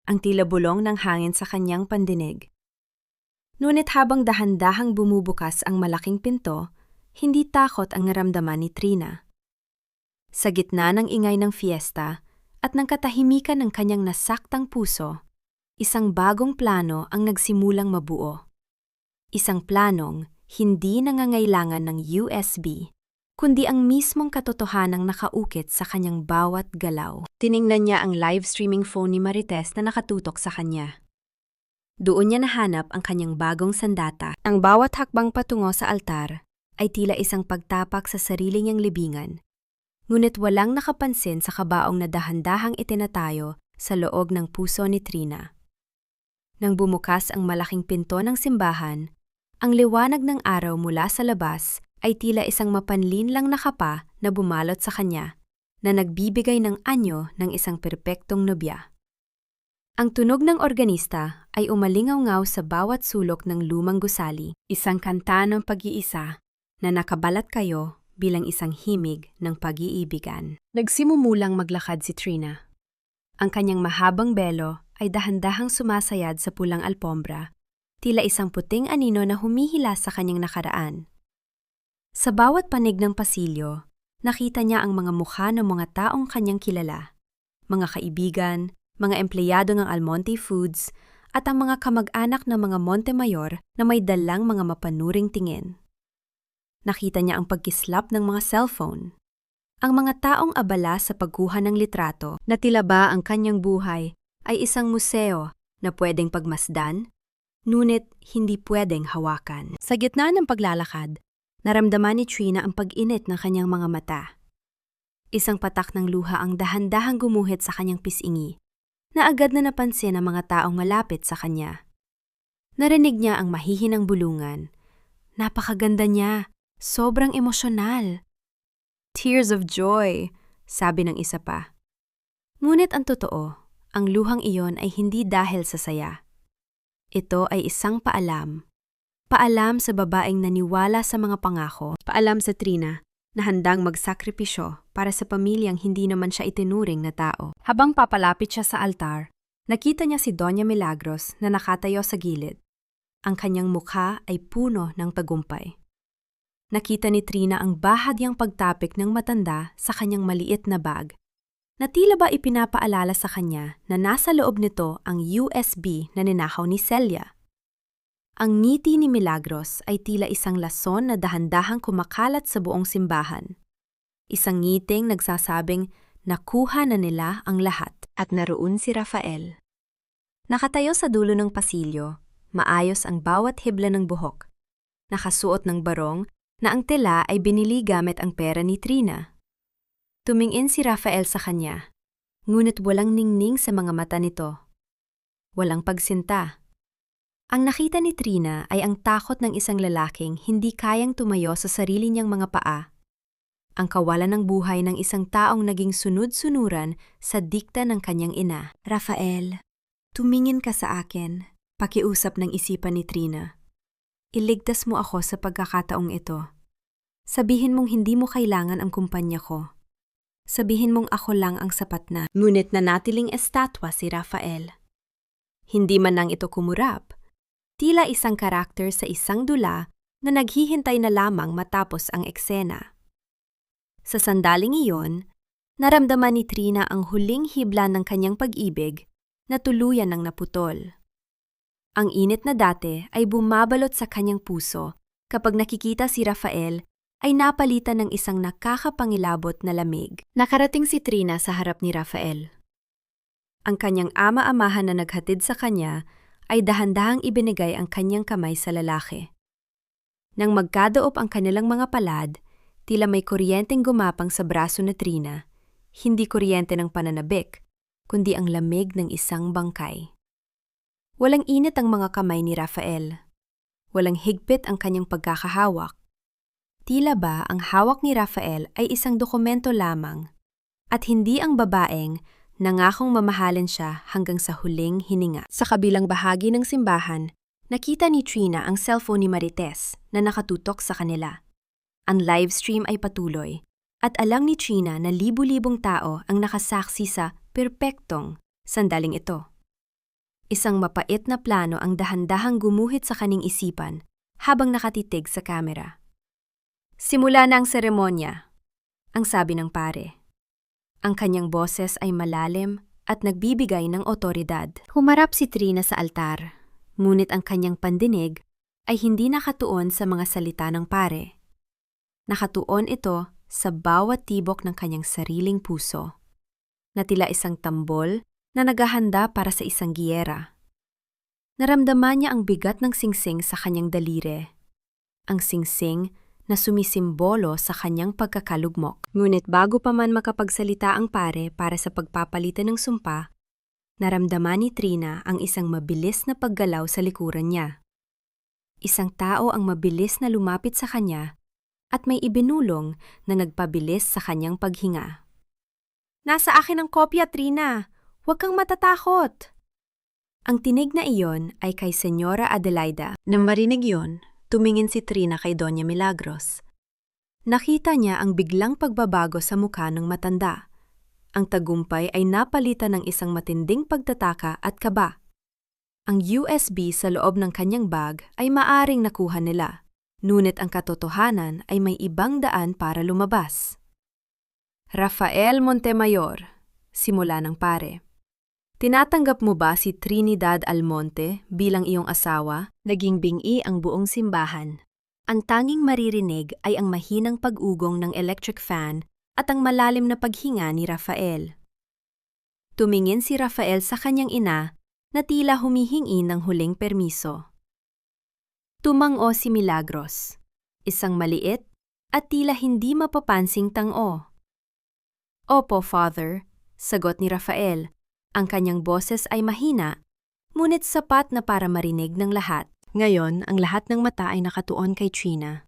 Speaker 1: ang tila bulong ng hangin sa kanyang pandinig. Ngunit habang dahan-dahang bumubukas ang malaking pinto, hindi takot ang naramdaman ni Trina. Sa gitna ng ingay ng fiesta, at ng katahimikan ng kanyang nasaktang puso, isang bagong plano ang nagsimulang mabuo. Isang planong hindi nangangailangan ng USB, kundi ang mismong katotohanang nakaukit sa kanyang bawat galaw. Tiningnan niya ang live streaming phone ni Marites na nakatutok sa kanya. Doon niya nahanap ang kanyang bagong sandata. Ang bawat hakbang patungo sa altar ay tila isang pagtapak sa sarili niyang libingan. Ngunit walang nakapansin sa kabaong na dahan-dahang itinatayo sa loob ng puso ni Trina. Nang bumukas ang malaking pinto ng simbahan, ang liwanag ng araw mula sa labas ay tila isang mapanlinlang na kapa na bumalot sa kanya, na nagbibigay ng anyo ng isang perpektong nobya. Ang tunog ng organista ay umalingaw-ngaw sa bawat sulok ng lumang gusali, isang kanta ng pag-iisa na nakabalat kayo bilang isang himig ng pag-iibigan. Nagsimumulang maglakad si Trina. Ang kanyang mahabang belo ay dahan-dahang sumasayad sa pulang alpombra, tila isang puting anino na humihila sa kanyang nakaraan. Sa bawat panig ng pasilyo, nakita niya ang mga mukha ng mga taong kanyang kilala, mga kaibigan, mga empleyado ng Almonte Foods, at ang mga kamag-anak ng mga Montemayor na may dalang mga mapanuring tingin. Nakita niya ang pagkislap ng mga cellphone. Ang mga taong abala sa pagkuha ng litrato na tila ba ang kanyang buhay ay isang museo na pwedeng pagmasdan, ngunit hindi pwedeng hawakan. Sa gitna ng paglalakad, naramdaman ni Trina ang pag-init ng kanyang mga mata. Isang patak ng luha ang dahan-dahang gumuhit sa kanyang pisingi, na agad na napansin ang mga taong malapit sa kanya. Narinig niya ang mahihinang bulungan. Napakaganda niya. Sobrang emosyonal. Tears of joy, sabi ng isa pa. Ngunit ang totoo, ang luhang iyon ay hindi dahil sa saya. Ito ay isang paalam. Paalam sa babaeng naniwala sa mga pangako. Paalam sa Trina na handang magsakripisyo para sa pamilyang hindi naman siya itinuring na tao. Habang papalapit siya sa altar, nakita niya si Doña Milagros na nakatayo sa gilid. Ang kanyang mukha ay puno ng tagumpay. Nakita ni Trina ang bahagyang pagtapik ng matanda sa kanyang maliit na bag, na tila ba ipinapaalala sa kanya na nasa loob nito ang USB na ninakaw ni Celia. Ang ngiti ni Milagros ay tila isang lason na dahan-dahang kumakalat sa buong simbahan. Isang ngiting nagsasabing nakuha na nila ang lahat. At naroon si Rafael. Nakatayo sa dulo ng pasilyo, maayos ang bawat hibla ng buhok. Nakasuot ng barong na ang tela ay binili gamit ang pera ni Trina. Tumingin si Rafael sa kanya, ngunit walang ningning sa mga mata nito. Walang pagsinta. Ang nakita ni Trina ay ang takot ng isang lalaking hindi kayang tumayo sa sarili niyang mga paa. ang kawalan ng buhay ng isang taong naging sunod-sunuran sa dikta ng kanyang ina. Rafael, tumingin ka sa akin, pakiusap ng isipan ni Trina. Iligtas mo ako sa pagkakataong ito. Sabihin mong hindi mo kailangan ang kumpanya ko. Sabihin mong ako lang ang sapat na. Ngunit nanatiling estatwa si Rafael. Hindi man nang ito kumurap, tila isang karakter sa isang dula na naghihintay na lamang matapos ang eksena. Sa sandaling iyon, naramdaman ni Trina ang huling hibla ng kanyang pag-ibig na tuluyan ng naputol. Ang init na dati ay bumabalot sa kanyang puso kapag nakikita si Rafael ay napalitan ng isang nakakapangilabot na lamig. Nakarating si Trina sa harap ni Rafael. Ang kanyang ama-amahan na naghatid sa kanya ay dahan-dahang ibinigay ang kanyang kamay sa lalaki. Nang magkadaop ang kanilang mga palad, tila may kuryenteng gumapang sa braso ni Trina, hindi kuryente ng pananabik, kundi ang lamig ng isang bangkay. Walang init ang mga kamay ni Rafael. Walang higpit ang kanyang pagkakahawak. Tila ba ang hawak ni Rafael ay isang dokumento lamang at hindi ang babaeng nangakong mamahalin siya hanggang sa huling hininga. Sa kabilang bahagi ng simbahan, nakita ni Trina ang cellphone ni Marites na nakatutok sa kanila. Ang livestream ay patuloy at alam ni Trina na libu-libong tao ang nakasaksi sa perpektong sandaling ito. Isang mapait na plano ang dahan-dahang gumuhit sa kaning isipan habang nakatitig sa kamera. Simula na ang seremonya, ang sabi ng pare. Ang kanyang boses ay malalim at nagbibigay ng otoridad. Humarap si Trina sa altar, ngunit ang kanyang pandinig ay hindi nakatuon sa mga salita ng pare. Nakatuon ito sa bawat tibok ng kanyang sariling puso, na tila isang tambol na naghahanda para sa isang giyera. Naramdaman niya ang bigat ng singsing sa kanyang daliri, ang singsing na sumisimbolo sa kanyang pagkakalugmok. Ngunit bago pa man makapagsalita ang pare para sa pagpapalitan ng sumpa, naramdaman ni Trina ang isang mabilis na paggalaw sa likuran niya. Isang tao ang mabilis na lumapit sa kanya at may ibinulong na nagpabilis sa kanyang paghinga. Nasa akin ang kopya, Trina! Huwag kang matatakot! Ang tinig na iyon ay kay Senyora Adelaida. Nang marinig iyon, tumingin si Trina kay Doña Milagros. Nakita niya ang biglang pagbabago sa mukha ng matanda. Ang tagumpay ay napalitan ng isang matinding pagtataka at kaba. Ang USB sa loob ng kanyang bag ay maaring nakuha nila, ngunit ang katotohanan ay may ibang daan para lumabas. Rafael Montemayor, simula ng pare. Tinatanggap mo ba si Trinidad Almonte bilang iyong asawa? Naging bingi ang buong simbahan. Ang tanging maririnig ay ang mahinang pag-ugong ng electric fan at ang malalim na paghinga ni Rafael. Tumingin si Rafael sa kanyang ina na tila humihingi ng huling permiso. Tumango si Milagros, isang maliit at tila hindi mapapansing tang-o. Opo, Father, sagot ni Rafael. Ang kanyang boses ay mahina, ngunit sapat na para marinig ng lahat. Ngayon, ang lahat ng mata ay nakatuon kay Trina.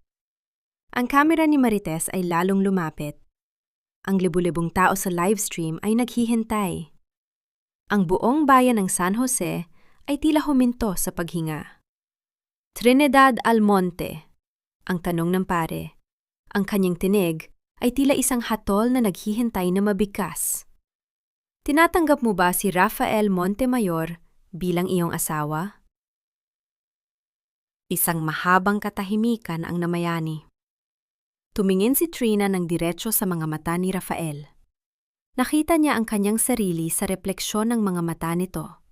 Speaker 1: Ang kamera ni Marites ay lalong lumapit. Ang libu-libong tao sa livestream ay naghihintay. Ang buong bayan ng San Jose ay tila huminto sa paghinga. Trinidad Almonte, ang tanong ng pare. Ang kanyang tinig ay tila isang hatol na naghihintay na mabigkas. Tinatanggap mo ba si Rafael Montemayor bilang iyong asawa? Isang mahabang katahimikan ang namayani. Tumingin si Trina ng diretso sa mga mata ni Rafael. Nakita niya ang kanyang sarili sa refleksyon ng mga mata nito.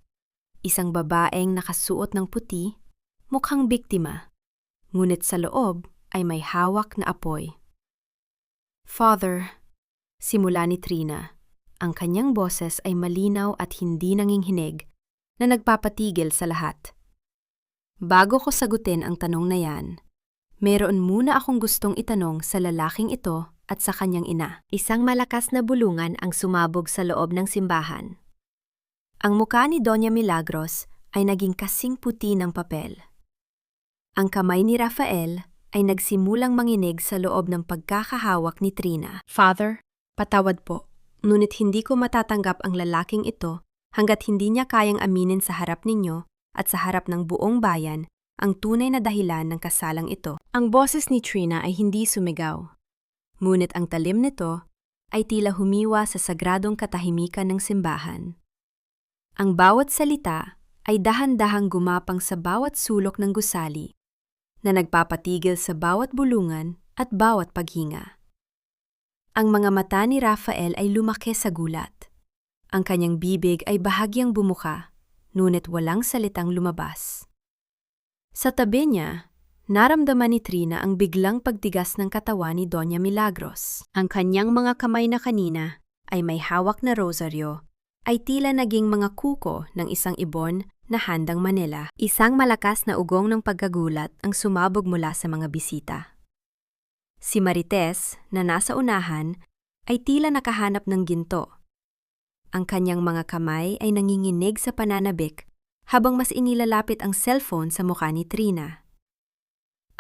Speaker 1: Isang babaeng nakasuot ng puti, mukhang biktima, ngunit sa loob ay may hawak na apoy. Father, simula ni Trina. Ang kanyang boses ay malinaw at hindi nanginghinig na nagpapatigil sa lahat. Bago ko sagutin ang tanong na yan, meron muna akong gustong itanong sa lalaking ito at sa kanyang ina. Isang malakas na bulungan ang sumabog sa loob ng simbahan. Ang mukha ni Doña Milagros ay naging kasing puti ng papel. Ang kamay ni Rafael ay nagsimulang manginig sa loob ng pagkakahawak ni Trina.
Speaker 2: Father,
Speaker 1: Patawad po, ngunit hindi ko matatanggap ang lalaking ito hanggat hindi niya kayang aminin sa harap ninyo at sa harap ng buong bayan ang tunay na dahilan ng kasalang ito. Ang boses ni Trina ay hindi sumigaw. Ngunit ang talim nito ay tila humiwa sa sagradong katahimikan ng simbahan. Ang bawat salita ay dahan-dahang gumapang sa bawat sulok ng gusali na nagpapatigil sa bawat bulungan at bawat paghinga. Ang mga mata ni Rafael ay lumaki sa gulat. Ang kanyang bibig ay bahagyang bumuka, ngunit walang salitang lumabas. Sa tabi niya, naramdaman ni Trina ang biglang pagtigas ng katawan ni Doña Milagros. Ang kanyang mga kamay na kanina ay may hawak na rosaryo, ay tila naging mga kuko ng isang ibon na handang manila. Isang malakas na ugong ng pagkagulat ang sumabog mula sa mga bisita. Si Marites, na nasa unahan, ay tila nakahanap ng ginto. Ang kanyang mga kamay ay nanginginig sa pananabik habang mas inilalapit ang cellphone sa mukha ni Trina.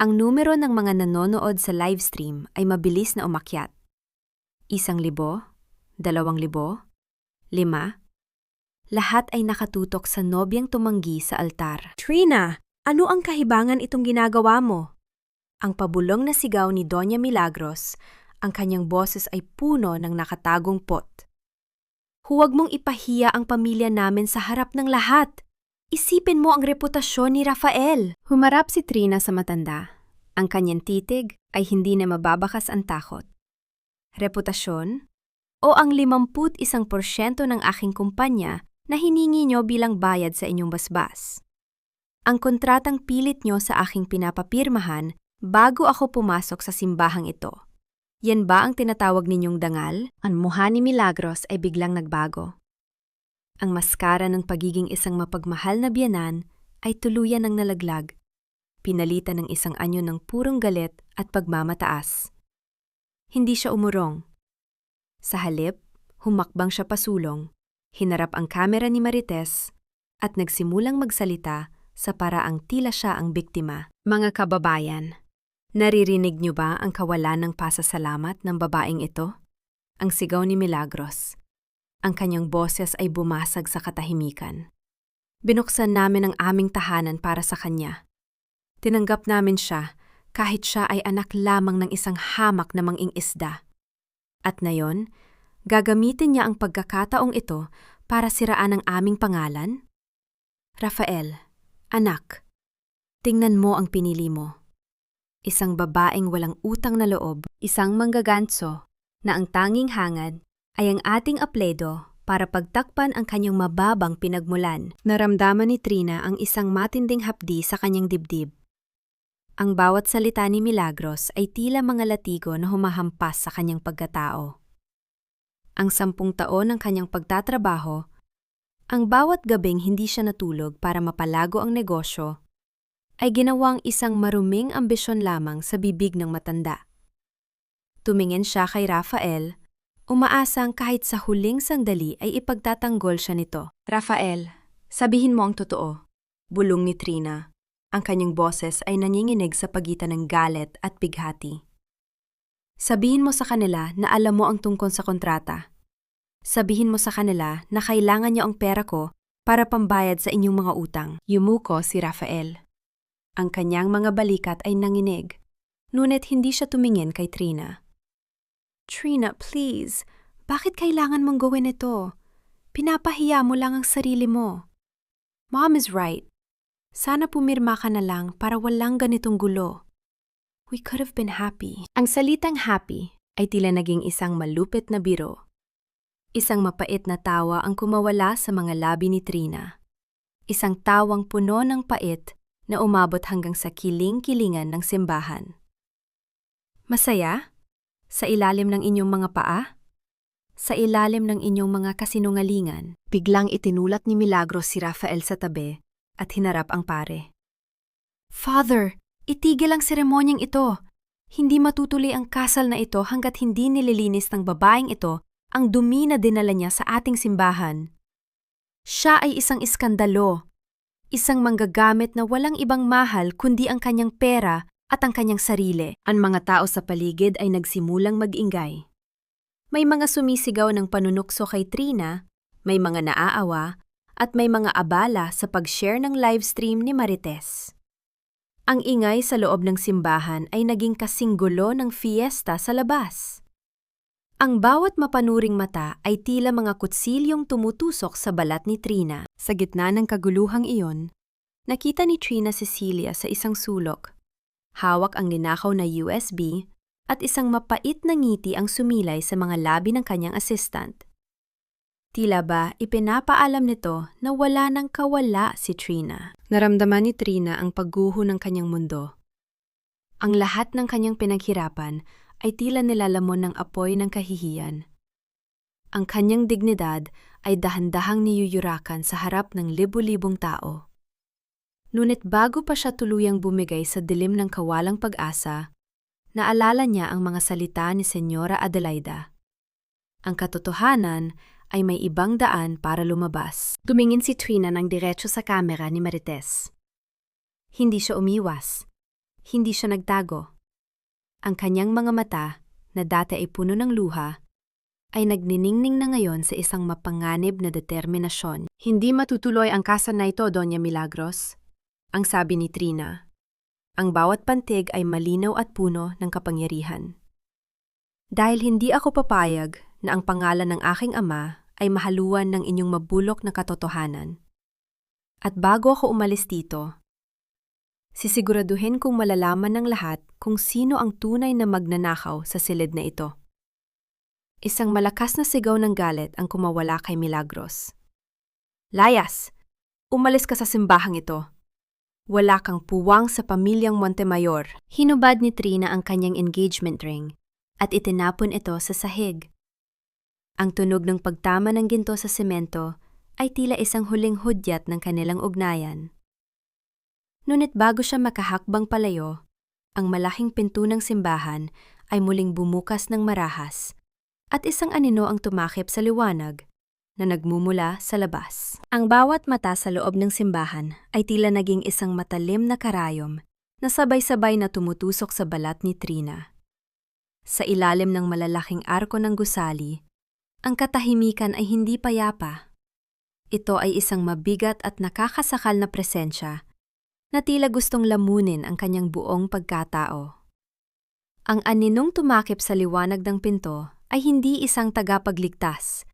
Speaker 1: Ang numero ng mga nanonood sa livestream ay mabilis na umakyat. 1,000, 2,000, 5. Lahat ay nakatutok sa nobyang tumanggi sa altar.
Speaker 2: Trina, ano ang kahibangan itong ginagawa mo?
Speaker 1: Ang pabulong na sigaw ni Doña Milagros, ang kanyang boses ay puno ng nakatagong pot. Huwag mong ipahiya ang pamilya namin sa harap ng lahat. Isipin mo ang reputasyon ni Rafael. Humarap si Trina sa matanda. Ang kanyang titig ay hindi na mababakas ang takot. Reputasyon? O ang 51% ng aking kumpanya na hiningi nyo bilang bayad sa inyong basbas? Ang kontratang pilit nyo sa aking pinapapirmahan bago ako pumasok sa simbahang ito. Yan ba ang tinatawag ninyong dangal? Ang mukha ni Milagros ay biglang nagbago. Ang maskara ng pagiging isang mapagmahal na biyenan ay tuluyan ng nalaglag, pinalitan ng isang anyo ng purong galit at pagmamataas. Hindi siya umurong. Sa halip, humakbang siya pasulong, hinarap ang kamera ni Marites at nagsimulang magsalita sa paraang tila siya ang biktima. Mga kababayan, naririnig niyo ba ang kawalan ng pasasalamat ng babaeng ito? Ang sigaw ni Milagros. Ang kanyang boses ay bumasag sa katahimikan. Binuksan namin ang aming tahanan para sa kanya. Tinanggap namin siya kahit siya ay anak lamang ng isang hamak na manging-isda. At ngayon, gagamitin niya ang pagkakataong ito para siraan ang aming pangalan? Rafael, anak, tingnan mo ang pinili mo. Isang babaeng walang utang na loob, isang manggaganso na ang tanging hangad ay ang ating apledo para pagtakpan ang kanyang mababang pinagmulan. Naramdaman ni Trina ang isang matinding hapdi sa kanyang dibdib. Ang bawat salita ni Milagros ay tila mga latigo na humahampas sa kanyang pagkatao. Ang 10 taon ng kanyang pagtatrabaho, ang bawat gabing hindi siya natulog para mapalago ang negosyo, ay ginawang isang maruming ambisyon lamang sa bibig ng matanda. Tumingin siya kay Rafael, umaasang kahit sa huling sandali ay ipagtatanggol siya nito. Rafael, sabihin mo ang totoo. Bulong ni Trina. Ang kanyang boses ay nanginginig sa pagitan ng galit at bighati. Sabihin mo sa kanila na alam mo ang tungkol sa kontrata. Sabihin mo sa kanila na kailangan niyo ang pera ko para pambayad sa inyong mga utang. Yumuko si Rafael. Ang kanyang mga balikat ay nanginig, ngunit hindi siya tumingin kay Trina. Trina, please, bakit kailangan mong gawin ito? Pinapahiya mo lang ang sarili mo. Mom is right. Sana pumirma ka na lang para walang ganitong gulo. We could have been happy. Ang salitang happy ay tila naging isang malupit na biro. Isang mapait na tawa ang kumawala sa mga labi ni Trina. Isang tawang puno ng pait na umabot hanggang sa kiling-kilingan ng simbahan. Masaya? Sa ilalim ng inyong mga paa? Sa ilalim ng inyong mga kasinungalingan? Biglang itinulat ni Milagros si Rafael sa tabi at hinarap ang pare. Father, itigil ang seremonyang ito. Hindi matutuloy ang kasal na ito hanggat hindi nililinis ng babaeng ito ang dumi na dinala niya sa ating simbahan. Siya ay isang iskandalo, isang manggagamit na walang ibang mahal kundi ang kanyang pera at ang kanyang sarili. Ang mga tao sa paligid ay nagsimulang mag-ingay. May mga sumisigaw ng panunukso kay Trina, may mga naaawa, at may mga abala sa pag-share ng livestream ni Marites. Ang ingay sa loob ng simbahan ay naging kasing gulo ng fiesta sa labas. Ang bawat mapanuring mata ay tila mga kutsilyong tumutusok sa balat ni Trina. Sa gitna ng kaguluhang iyon, nakita ni Trina Cecilia sa isang sulok. Hawak ang ninakaw na USB at isang mapait na ngiti ang sumilay sa mga labi ng kanyang assistant. Tila ba ipinapaalam nito na wala nang kawala si Trina. Naramdaman ni Trina ang pagguho ng kanyang mundo. Ang lahat ng kanyang pinaghirapan ay tila nilalamon ng apoy ng kahihiyan. Ang kanyang dignidad ay dahan-dahang niyuyurakan sa harap ng libu-libong tao. Ngunit bago pa siya tuluyang bumigay sa dilim ng kawalang pag-asa, naalala niya ang mga salita ni Senyora Adelaida. Ang katotohanan ay may ibang daan para lumabas. Tumingin si Trina ng diretso sa kamera ni Marites. Hindi siya umiwas. Hindi siya nagtago. Ang kanyang mga mata, na dati ay puno ng luha, ay nagniningning na ngayon sa isang mapanganib na determinasyon. Hindi matutuloy ang kaso na ito, Doña Milagros, ang sabi ni Trina. Ang bawat pantig ay malinaw at puno ng kapangyarihan. Dahil hindi ako papayag na ang pangalan ng aking ama ay mahaluan ng inyong mabulok na katotohanan. At bago ako umalis dito, sisiguraduhin kong malalaman ng lahat kung sino ang tunay na magnanakaw sa silid na ito. Isang malakas na sigaw ng galit ang kumawala kay Milagros. Layas! Umalis ka sa simbahang ito. Wala kang puwang sa pamilyang Montemayor. Hinubad ni Trina ang kanyang engagement ring at itinapon ito sa sahig. Ang tunog ng pagtama ng ginto sa semento ay tila isang huling hudyat ng kanilang ugnayan. Ngunit bago siya makahakbang palayo, ang malaking pinto ng simbahan ay muling bumukas ng marahas at isang anino ang tumakip sa liwanag na nagmumula sa labas. Ang bawat mata sa loob ng simbahan ay tila naging isang matalim na karayom na sabay-sabay na tumutusok sa balat ni Trina. Sa ilalim ng malalaking arko ng gusali, ang katahimikan ay hindi payapa. Ito ay isang mabigat at nakakasakal na presensya na tila gustong lamunin ang kanyang buong pagkatao. Ang aninong tumakip sa liwanag ng pinto ay hindi isang tagapagligtas,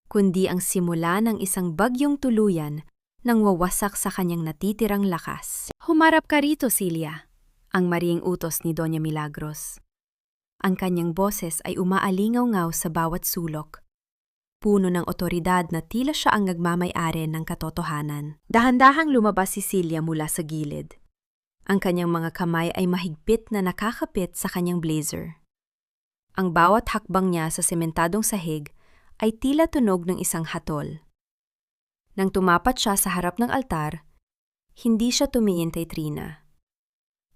Speaker 1: kundi ang simula ng isang bagyong tuluyan nang wawasak sa kanyang natitirang lakas. Humarap ka rito, Celia, ang mariing utos ni Doña Milagros. Ang kanyang boses ay umaalingaw-ngaw sa bawat sulok. Puno ng otoridad na tila siya ang nagmamay-ari ng katotohanan. Dahan-dahang lumabas si Celia mula sa gilid. Ang kanyang mga kamay ay mahigpit na nakakapit sa kanyang blazer. Ang bawat hakbang niya sa sementadong sahig ay tila tunog ng isang hatol. Nang tumapat siya sa harap ng altar, hindi siya tumingin kay Trina.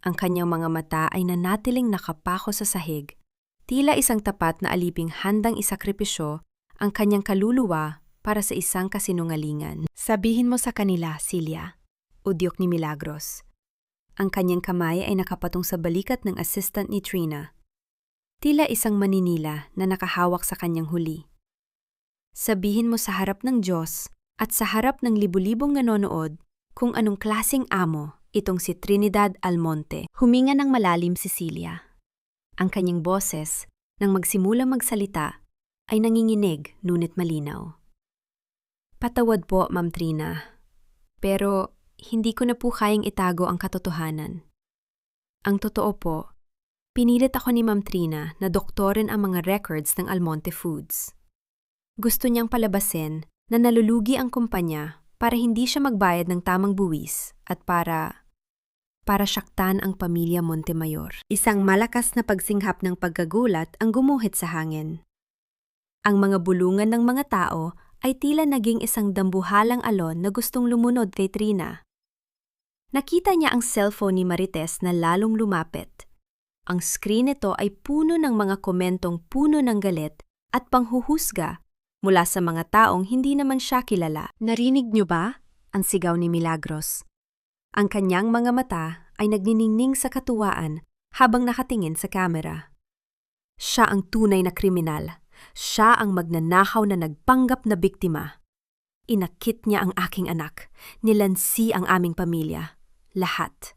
Speaker 1: Ang kanyang mga mata ay nanatiling nakapako sa sahig, tila isang tapat na aliping handang isakripisyo ang kanyang kaluluwa para sa isang kasinungalingan. Sabihin mo sa kanila, Celia, udyok ni Milagros. Ang kanyang kamay ay nakapatong sa balikat ng assistant ni Trina. Tila isang maninila na nakahawak sa kanyang huli. Sabihin mo sa harap ng Diyos at sa harap ng libu-libong nanonood kung anong klaseng amo itong si Trinidad Almonte. Huminga ng malalim si Celia. Ang kanyang boses, nang magsimulang magsalita, ay nanginginig ngunit malinaw. Patawad po, Ma'am Trina. Pero hindi ko na po kayang itago ang katotohanan. Ang totoo po, pinilit ako ni Ma'am Trina na doktorin ang mga records ng Almonte Foods. Gusto niyang palabasin na nalulugi ang kumpanya para hindi siya magbayad ng tamang buwis at para saktan ang pamilya Montemayor. Isang malakas na pagsinghap ng pagkagulat ang gumuhit sa hangin. Ang mga bulungan ng mga tao ay tila naging isang dambuhalang alon na gustong lumunod kay Trina. Nakita niya ang cellphone ni Marites na lalong lumapit. Ang screen nito ay puno ng mga komentong puno ng galit at panghuhusga mula sa mga taong hindi naman siya kilala. Narinig niyo ba? Ang sigaw ni Milagros. Ang kanyang mga mata ay nagniningning sa katuwaan habang nakatingin sa kamera. Siya ang tunay na kriminal. Siya ang magnanakaw na nagpanggap na biktima. Inakit niya ang aking anak, nilansi ang aming pamilya, lahat,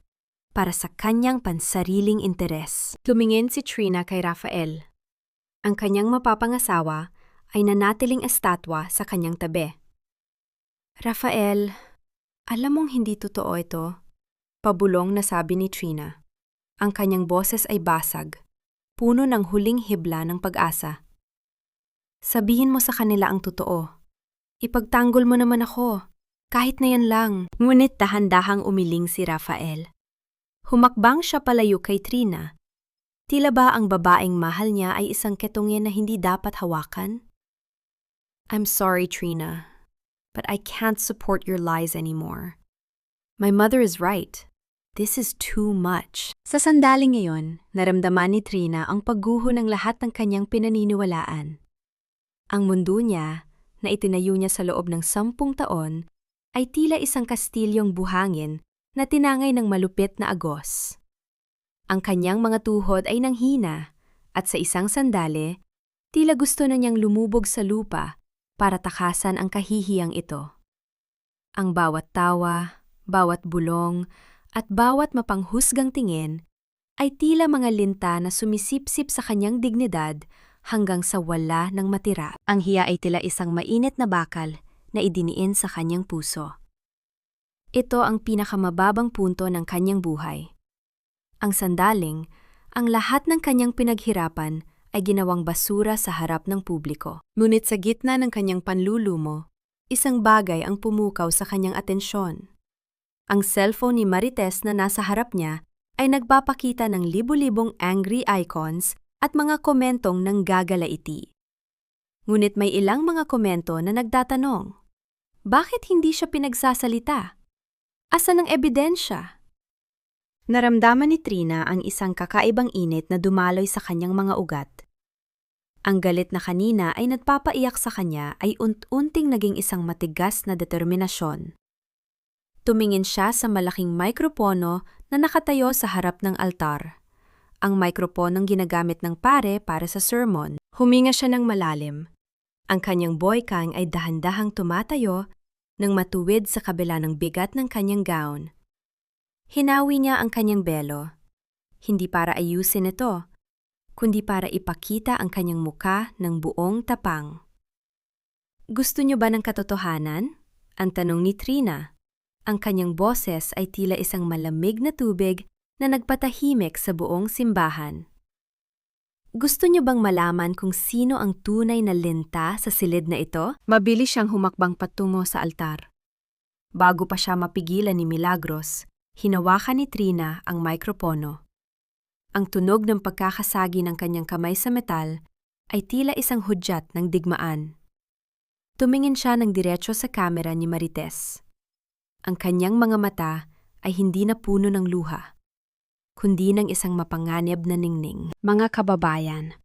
Speaker 1: para sa kanyang pansariling interes. Tumingin si Trina kay Rafael. Ang kanyang mapapangasawa ay nanatiling estatwa sa kanyang tabi. Rafael, alam mong hindi totoo ito, pabulong na sabi ni Trina. Ang kanyang boses ay basag, puno ng huling hibla ng pag-asa. Sabihin mo sa kanila ang totoo. Ipagtanggol mo naman ako, kahit na yan lang. Ngunit dahan-dahang umiling si Rafael. Humakbang siya palayo kay Trina. Tila ba ang babaeng mahal niya ay isang ketongin na hindi dapat hawakan? I'm sorry, Trina, but I can't support your lies anymore. My mother is right. This is too much. Sa sandaling ngayon, naramdaman ni Trina ang pagguho ng lahat ng kanyang pinaniniwalaan. Ang mundo niya, na itinayo niya sa loob ng 10 taon, ay tila isang kastilyong buhangin na tinangay ng malupit na agos. Ang kanyang mga tuhod ay nanghina, at sa isang sandali, tila gusto na niyang lumubog sa lupa para takasan ang kahihiyang ito. Ang bawat tawa, bawat bulong, at bawat mapanghusgang tingin ay tila mga linta na sumisipsip sa kanyang dignidad hanggang sa wala ng matira. Ang hiya ay tila isang mainit na bakal na idiniin sa kanyang puso. Ito ang pinakamababang punto ng kanyang buhay. Ang sandaling, ang lahat ng kanyang pinaghirapan ay ginawang basura sa harap ng publiko. Ngunit sa gitna ng kanyang panlulumo, isang bagay ang pumukaw sa kanyang atensyon. Ang cellphone ni Marites na nasa harap niya ay nagpapakita ng libu-libong angry icons at mga komentong nanggagalaiti. Ngunit may ilang mga komento na nagtatanong, bakit hindi siya pinagsasalita? Asan ang ebidensya? Naramdaman ni Trina ang isang kakaibang init na dumaloy sa kanyang mga ugat. Ang galit na kanina ay nagpapaiyak sa kanya ay unting naging isang matigas na determinasyon. Tumingin siya sa malaking mikropono na nakatayo sa harap ng altar. Ang mikroponong ginagamit ng pare para sa sermon. Huminga siya ng malalim. Ang kanyang boykang ay dahan-dahang tumatayo nang matuwid sa kabila ng bigat ng kanyang gown. Hinawi niya ang kanyang belo, hindi para ayusin ito, kundi para ipakita ang kanyang muka ng buong tapang. Gusto niyo ba ng katotohanan? Ang tanong ni Trina. Ang kanyang boses ay tila isang malamig na tubig na nagpatahimik sa buong simbahan. Gusto niyo bang malaman kung sino ang tunay na linta sa silid na ito? Mabilis siyang humakbang patungo sa altar. Bago pa siya mapigilan ni Milagros, hinawakan ni Trina ang mikropono. Ang tunog ng pagkakasagi ng kanyang kamay sa metal ay tila isang hudyat ng digmaan. Tumingin siya ng diretso sa kamera ni Marites. Ang kanyang mga mata ay hindi na puno ng luha, kundi ng isang mapanganib na ningning. Mga kababayan,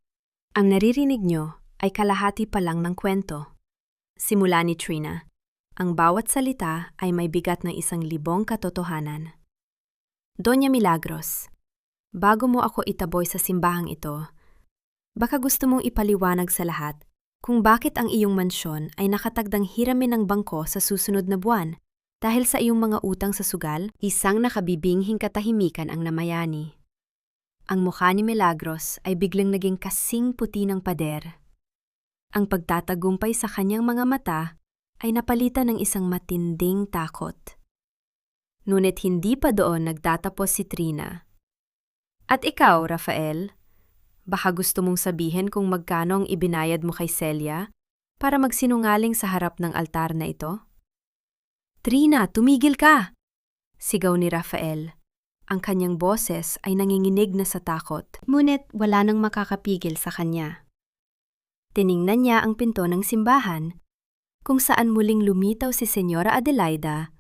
Speaker 1: ang naririnig nyo ay kalahati pa lang ng kwento. Simula ni Trina, ang bawat salita ay may bigat ng 1,000 katotohanan. Doña Milagros, bago mo ako itaboy sa simbahang ito, baka gusto mong ipaliwanag sa lahat kung bakit ang iyong mansyon ay nakatagdang hiramin ng bangko sa susunod na buwan. Dahil sa iyong mga utang sa sugal, isang nakabibinghing katahimikan ang namayani. Ang mukha ni Milagros ay biglang naging kasing puti ng pader. Ang pagtatagumpay sa kanyang mga mata ay napalitan ng isang matinding takot. Ngunit hindi pa doon nagtatapos si Trina. At ikaw, Rafael, baka gusto mong sabihin kung magkano ang ibinayad mo kay Celia para magsinungaling sa harap ng altar na ito? Trina, tumigil ka! Sigaw ni Rafael. Ang kanyang boses ay nanginginig na sa takot. Ngunit wala nang makakapigil sa kanya. Tiningnan niya ang pinto ng simbahan, kung saan muling lumitaw si Senyora Adelaida,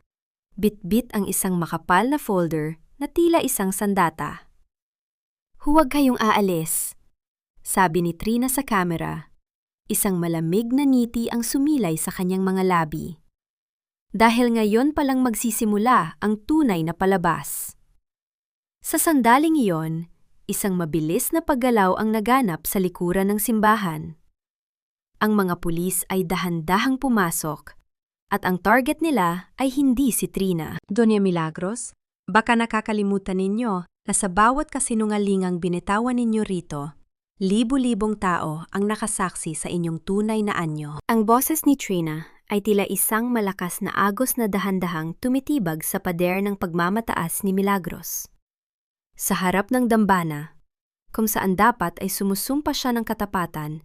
Speaker 1: bit-bit ang isang makapal na folder na tila isang sandata. Huwag kayong aalis, sabi ni Trina sa kamera. Isang malamig na ngiti ang sumilay sa kanyang mga labi. Dahil ngayon palang magsisimula ang tunay na palabas. Sa sandaling iyon, isang mabilis na paggalaw ang naganap sa likuran ng simbahan. Ang mga pulis ay dahan-dahang pumasok at ang target nila ay hindi si Trina.
Speaker 2: Doña Milagros, baka nakakalimutan ninyo na sa bawat kasinungalingang binitawan ninyo rito, libu-libong tao ang nakasaksi sa inyong tunay na anyo.
Speaker 1: Ang boses ni Trina ay tila isang malakas na agos na dahan-dahang tumitibag sa pader ng pagmamataas ni Milagros. Sa harap ng dambana, kung saan dapat ay sumusumpa siya ng katapatan,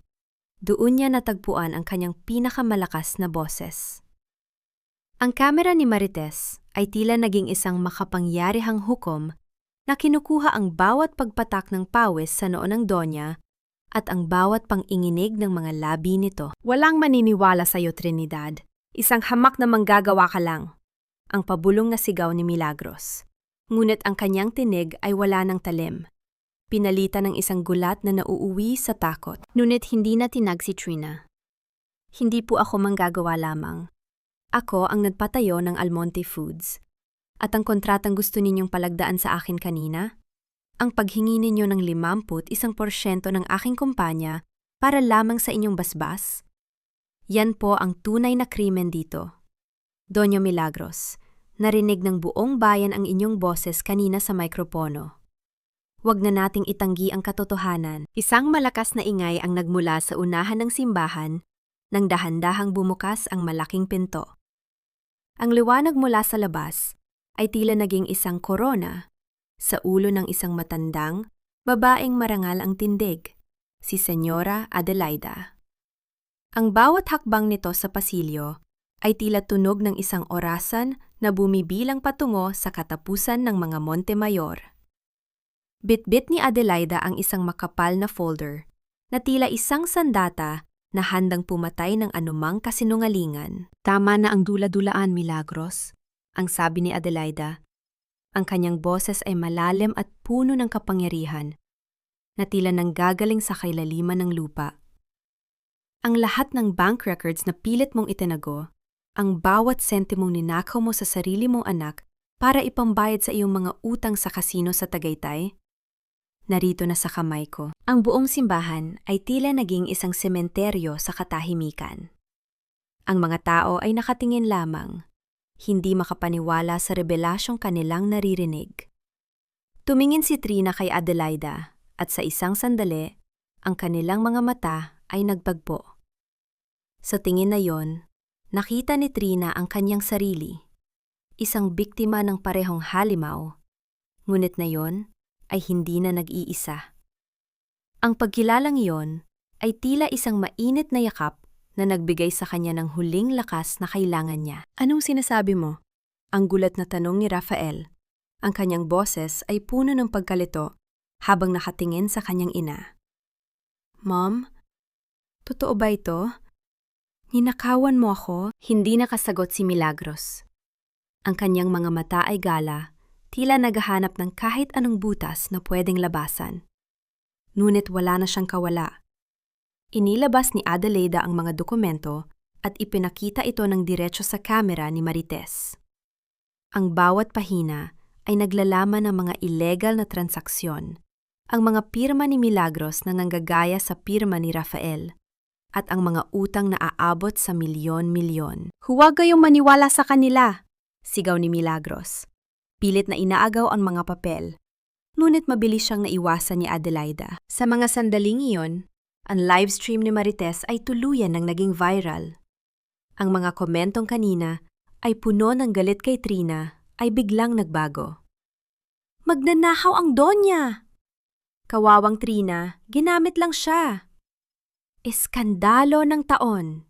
Speaker 1: doon niya natagpuan ang kanyang pinakamalakas na boses. Ang kamera ni Marites ay tila naging isang makapangyarihang hukom na kinukuha ang bawat pagpatak ng pawis sa noo ng Donya at ang bawat panginginig ng mga labi nito.
Speaker 2: Walang maniniwala sa iyo, Trinidad. Isang hamak na manggagawa ka lang.
Speaker 1: Ang pabulong na sigaw ni Milagros. Ngunit ang kanyang tinig ay wala ng talim. Pinalitan ng isang gulat na nauuwi sa takot. Ngunit hindi na tinag si Trina. Hindi po ako manggagawa lamang. Ako ang nagpatayo ng Almonte Foods. At ang kontratang gusto ninyong palagdaan sa akin kanina? Ang paghingi ninyo ng 51% ng aking kumpanya para lamang sa inyong basbas? Yan po ang tunay na krimen dito. Doña Milagros, narinig ng buong bayan ang inyong boses kanina sa mikropono. Huwag na nating itanggi ang katotohanan. Isang malakas na ingay ang nagmula sa unahan ng simbahan nang dahan-dahang bumukas ang malaking pinto. Ang liwanag mula sa labas ay tila naging isang korona sa ulo ng isang matandang, babaeng marangal ang tindig, si Senyora Adelaida. Ang bawat hakbang nito sa pasilyo ay tila tunog ng isang orasan na bumibilang patungo sa katapusan ng mga Montemayor. Bitbit ni Adelaida ang isang makapal na folder na tila isang sandata na handang pumatay ng anumang kasinungalingan.
Speaker 2: Tama na ang dula-dulaan, Milagros.
Speaker 1: Ang sabi ni Adelaida. Ang kanyang boses ay malalim at puno ng kapangyarihan na tila nanggagaling sa kailaliman ng lupa. Ang lahat ng bank records na pilit mong itinago, ang bawat sentimong ninakaw mo sa sarili mong anak para ipambayad sa iyong mga utang sa kasino sa Tagaytay, narito na sa kamay ko. Ang buong simbahan ay tila naging isang sementeryo sa katahimikan. Ang mga tao ay nakatingin lamang, hindi makapaniwala sa rebelasyong kanilang naririnig. Tumingin si Trina kay Adelaida at sa isang sandali, ang kanilang mga mata ay nagbagbo. Sa tingin na yon, nakita ni Trina ang kanyang sarili, isang biktima ng parehong halimaw, ngunit na yon ay hindi na nag-iisa. Ang pagkilalang iyon ay tila isang mainit na yakap na nagbigay sa kanya ng huling lakas na kailangan niya.
Speaker 2: Anong sinasabi mo?
Speaker 1: Ang gulat na tanong ni Rafael. Ang kanyang boses ay puno ng pagkalito habang nakatingin sa kanyang ina. Mom, totoo ba ito? Ninakawan mo ako? Hindi nakasagot si Milagros. Ang kanyang mga mata ay gala, tila naghahanap ng kahit anong butas na pwedeng labasan. Ngunit wala na siyang kawala. Inilabas ni Adelaida ang mga dokumento at ipinakita ito ng diretso sa kamera ni Marites. Ang bawat pahina ay naglalaman ng mga illegal na transaksyon, ang mga pirma ni Milagros na nanggagaya sa pirma ni Rafael, at ang mga utang na aabot sa milyon-milyon.
Speaker 2: Huwag kayong maniwala sa kanila,
Speaker 1: sigaw ni Milagros. Pilit na inaagaw ang mga papel, ngunit mabilis siyang naiwasan ni Adelaida. Sa mga sandaling iyon, ang livestream ni Marites ay tuluyan ng naging viral. Ang mga komentong kanina ay puno ng galit kay Trina ay biglang nagbago. Magnanakaw ang Donya! Kawawang Trina, ginamit lang siya. Eskandalo ng taon.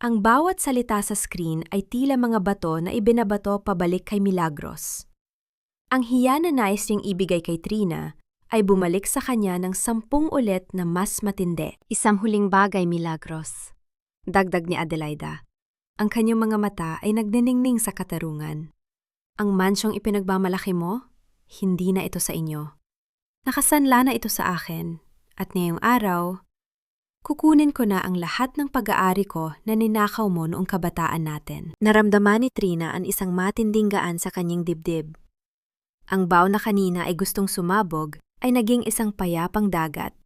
Speaker 1: Ang bawat salita sa screen ay tila mga bato na ibinabato pabalik kay Milagros. Ang hiya na nais niyang ibigay kay Trina ay bumalik sa kanya ng 10 ulit na mas matindi. Isang huling bagay, Milagros. Dagdag ni Adelaida. Ang kanyang mga mata ay nagniningning sa katarungan. Ang mansyong ipinagmamalaki mo, hindi na ito sa inyo. Nakasanla na ito sa akin, at ngayong araw, kukunin ko na ang lahat ng pag-aari ko na ninakaw mo noong kabataan natin. Naramdaman ni Trina ang isang matinding gaan sa kanyang dibdib. Ang bao na kanina ay gustong sumabog ay naging isang payapang dagat.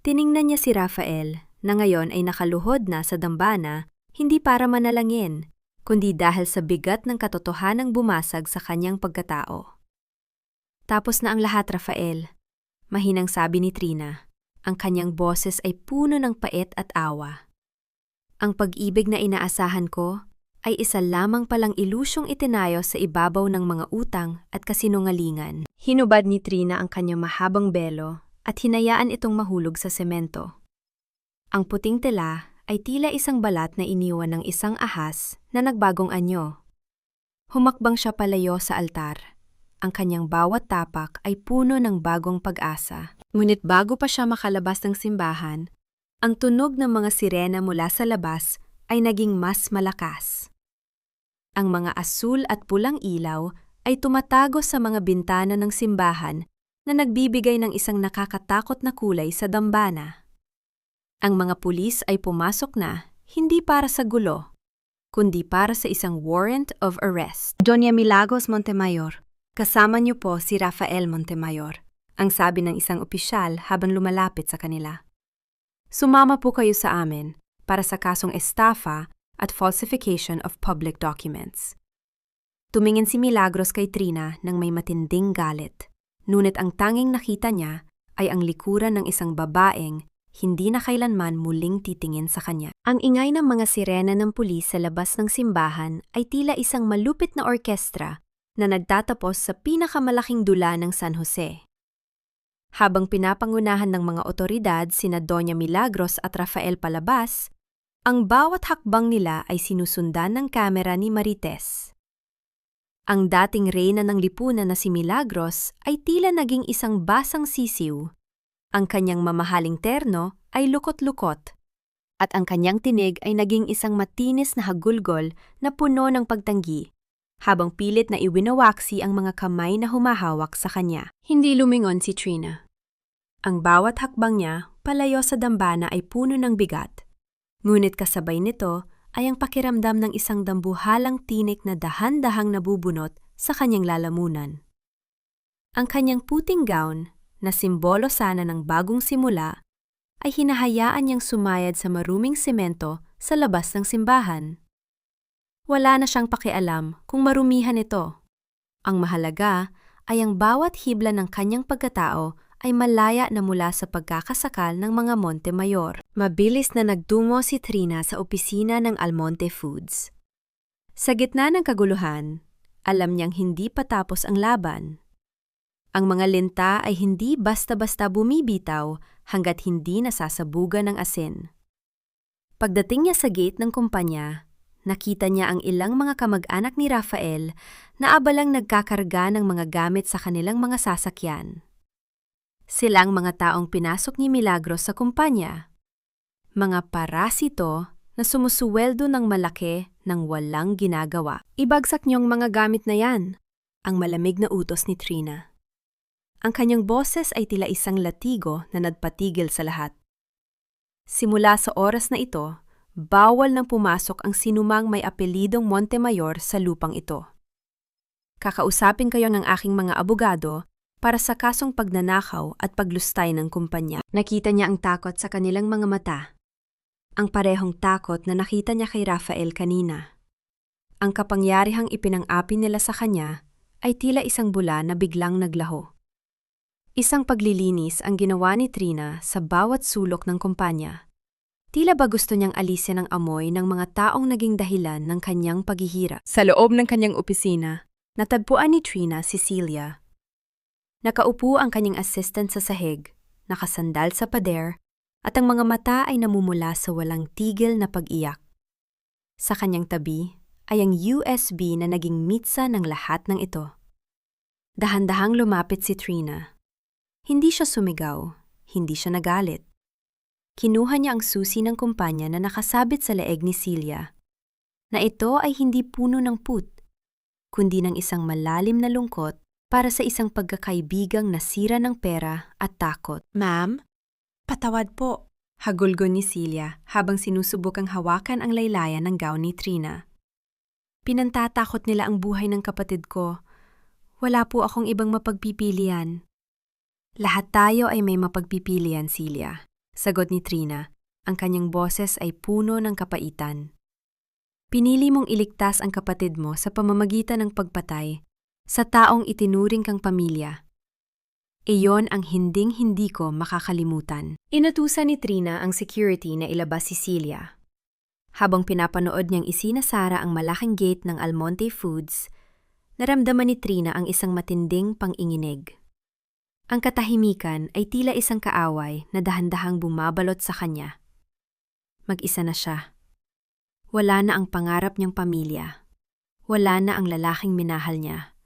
Speaker 1: Tiningnan niya si Rafael na ngayon ay nakaluhod na sa dambana, hindi para manalangin, kundi dahil sa bigat ng katotohanang bumasag sa kanyang pagkatao. Tapos na ang lahat, Rafael, mahinang sabi ni Trina. Ang kanyang boses ay puno ng pait at awa. Ang pag-ibig na inaasahan ko ay isa lamang palang ilusyong itinayo sa ibabaw ng mga utang at kasinungalingan. Hinubad ni Trina ang kanyang mahabang belo at hinayaan itong mahulog sa semento. Ang puting tela ay tila isang balat na iniwan ng isang ahas na nagbagong anyo. Humakbang siya palayo sa altar. Ang kanyang bawat tapak ay puno ng bagong pag-asa. Ngunit bago pa siya makalabas ng simbahan, ang tunog ng mga sirena mula sa labas ay naging mas malakas. Ang mga asul at pulang ilaw ay tumatago sa mga bintana ng simbahan na nagbibigay ng isang nakakatakot na kulay sa dambana. Ang mga pulis ay pumasok na hindi para sa gulo, kundi para sa isang warrant of arrest. Doña Milagros Montemayor, kasama niyo po si Rafael Montemayor, ang sabi ng isang opisyal habang lumalapit sa kanila. Sumama po kayo sa amin para sa kasong estafa at falsification of public documents. Tumingin si Milagros kay Trina nang may matinding galit, ngunit ang tanging nakita niya ay ang likuran ng isang babaeng hindi na kailanman muling titingin sa kanya. Ang ingay ng mga sirena ng pulis sa labas ng simbahan ay tila isang malupit na orkestra na nagtatapos sa pinakamalaking dula ng San Jose. Habang pinapangunahan ng mga otoridad sina Doña Milagros at Rafael palabas, ang bawat hakbang nila ay sinusundan ng kamera ni Marites. Ang dating reyna ng lipunan na si Milagros ay tila naging isang basang sisiw. Ang kanyang mamahaling terno ay lukot-lukot, at ang kanyang tinig ay naging isang matinis na hagulgol na puno ng pagtanggi, habang pilit na iwinawaksi ang mga kamay na humahawak sa kanya. Hindi lumingon si Trina. Ang bawat hakbang niya palayo sa dambana ay puno ng bigat. Ngunit kasabay nito ay ang pakiramdam ng isang dambuhalang tinik na dahan-dahang nabubunot sa kanyang lalamunan. Ang kanyang puting gown, na simbolo sana ng bagong simula, ay hinahayaan niyang sumayad sa maruming semento sa labas ng simbahan. Wala na siyang pakialam kung marumihan ito. Ang mahalaga ay ang bawat hibla ng kanyang pagkatao ay malaya na mula sa pagkakasakal ng mga Montemayor. Mabilis na nagtungo si Trina sa opisina ng Almonte Foods. Sa gitna ng kaguluhan, alam niyang hindi pa tapos ang laban. Ang mga linta ay hindi basta-basta bumibitaw hanggat hindi nasasabugan ng asin. Pagdating niya sa gate ng kumpanya, nakita niya ang ilang mga kamag-anak ni Rafael na abalang nagkakarga ng mga gamit sa kanilang mga sasakyan. Silang mga taong pinasok ni Milagros sa kumpanya. Mga parasito na sumusuweldo ng malaki nang walang ginagawa. Ibagsak niyong mga gamit na yan, ang malamig na utos ni Trina. Ang kanyang boses ay tila isang latigo na nagpatigil sa lahat. Simula sa oras na ito, bawal nang pumasok ang sinumang may apelidong Montemayor sa lupang ito. Kakausapin kayo ng aking mga abogado para sa kasong pagnanakaw at paglustay ng kumpanya. Nakita niya ang takot sa kanilang mga mata. Ang parehong takot na nakita niya kay Rafael kanina. Ang kapangyarihang ipinang-api nila sa kanya ay tila isang bula na biglang naglaho. Isang paglilinis ang ginawa ni Trina sa bawat sulok ng kumpanya. Tila ba gusto niyang alisin ang amoy ng mga taong naging dahilan ng kanyang paghihirap. Sa loob ng kanyang opisina, natagpuan ni Trina si Celia. Nakaupo ang kanyang assistant sa sahig, nakasandal sa pader, at ang mga mata ay namumula sa walang tigil na pag-iyak. Sa kanyang tabi ay ang USB na naging mitsa ng lahat ng ito. Dahan-dahang lumapit si Trina. Hindi siya sumigaw, hindi siya nagalit. Kinuha niya ang susi ng kumpanya na nakasabit sa leeg ni Celia, na ito ay hindi puno ng put, kundi ng isang malalim na lungkot para sa isang pagkakaibigang nasira ng pera at takot. Ma'am, patawad po, hagulgon ni Celia habang sinusubukang hawakan ang laylayan ng gown ni Trina. Pinantatakot nila ang buhay ng kapatid ko. Wala po akong ibang mapagpipilian. Lahat tayo ay may mapagpipilian, Celia. Sagot ni Trina. Ang kanyang boses ay puno ng kapaitan. Pinili mong iligtas ang kapatid mo sa pamamagitan ng pagpatay sa taong itinuring kang pamilya. Iyon ang hinding-hindi ko makakalimutan. Inutusan ni Trina ang security na ilabas si Celia. Habang pinapanood niyang isinasara ang malaking gate ng Almonte Foods, naramdaman ni Trina ang isang matinding panginginig. Ang katahimikan ay tila isang kaaway na dahan-dahang bumabalot sa kanya. Mag-isa na siya. Wala na ang pangarap niyang pamilya. Wala na ang lalaking minahal niya.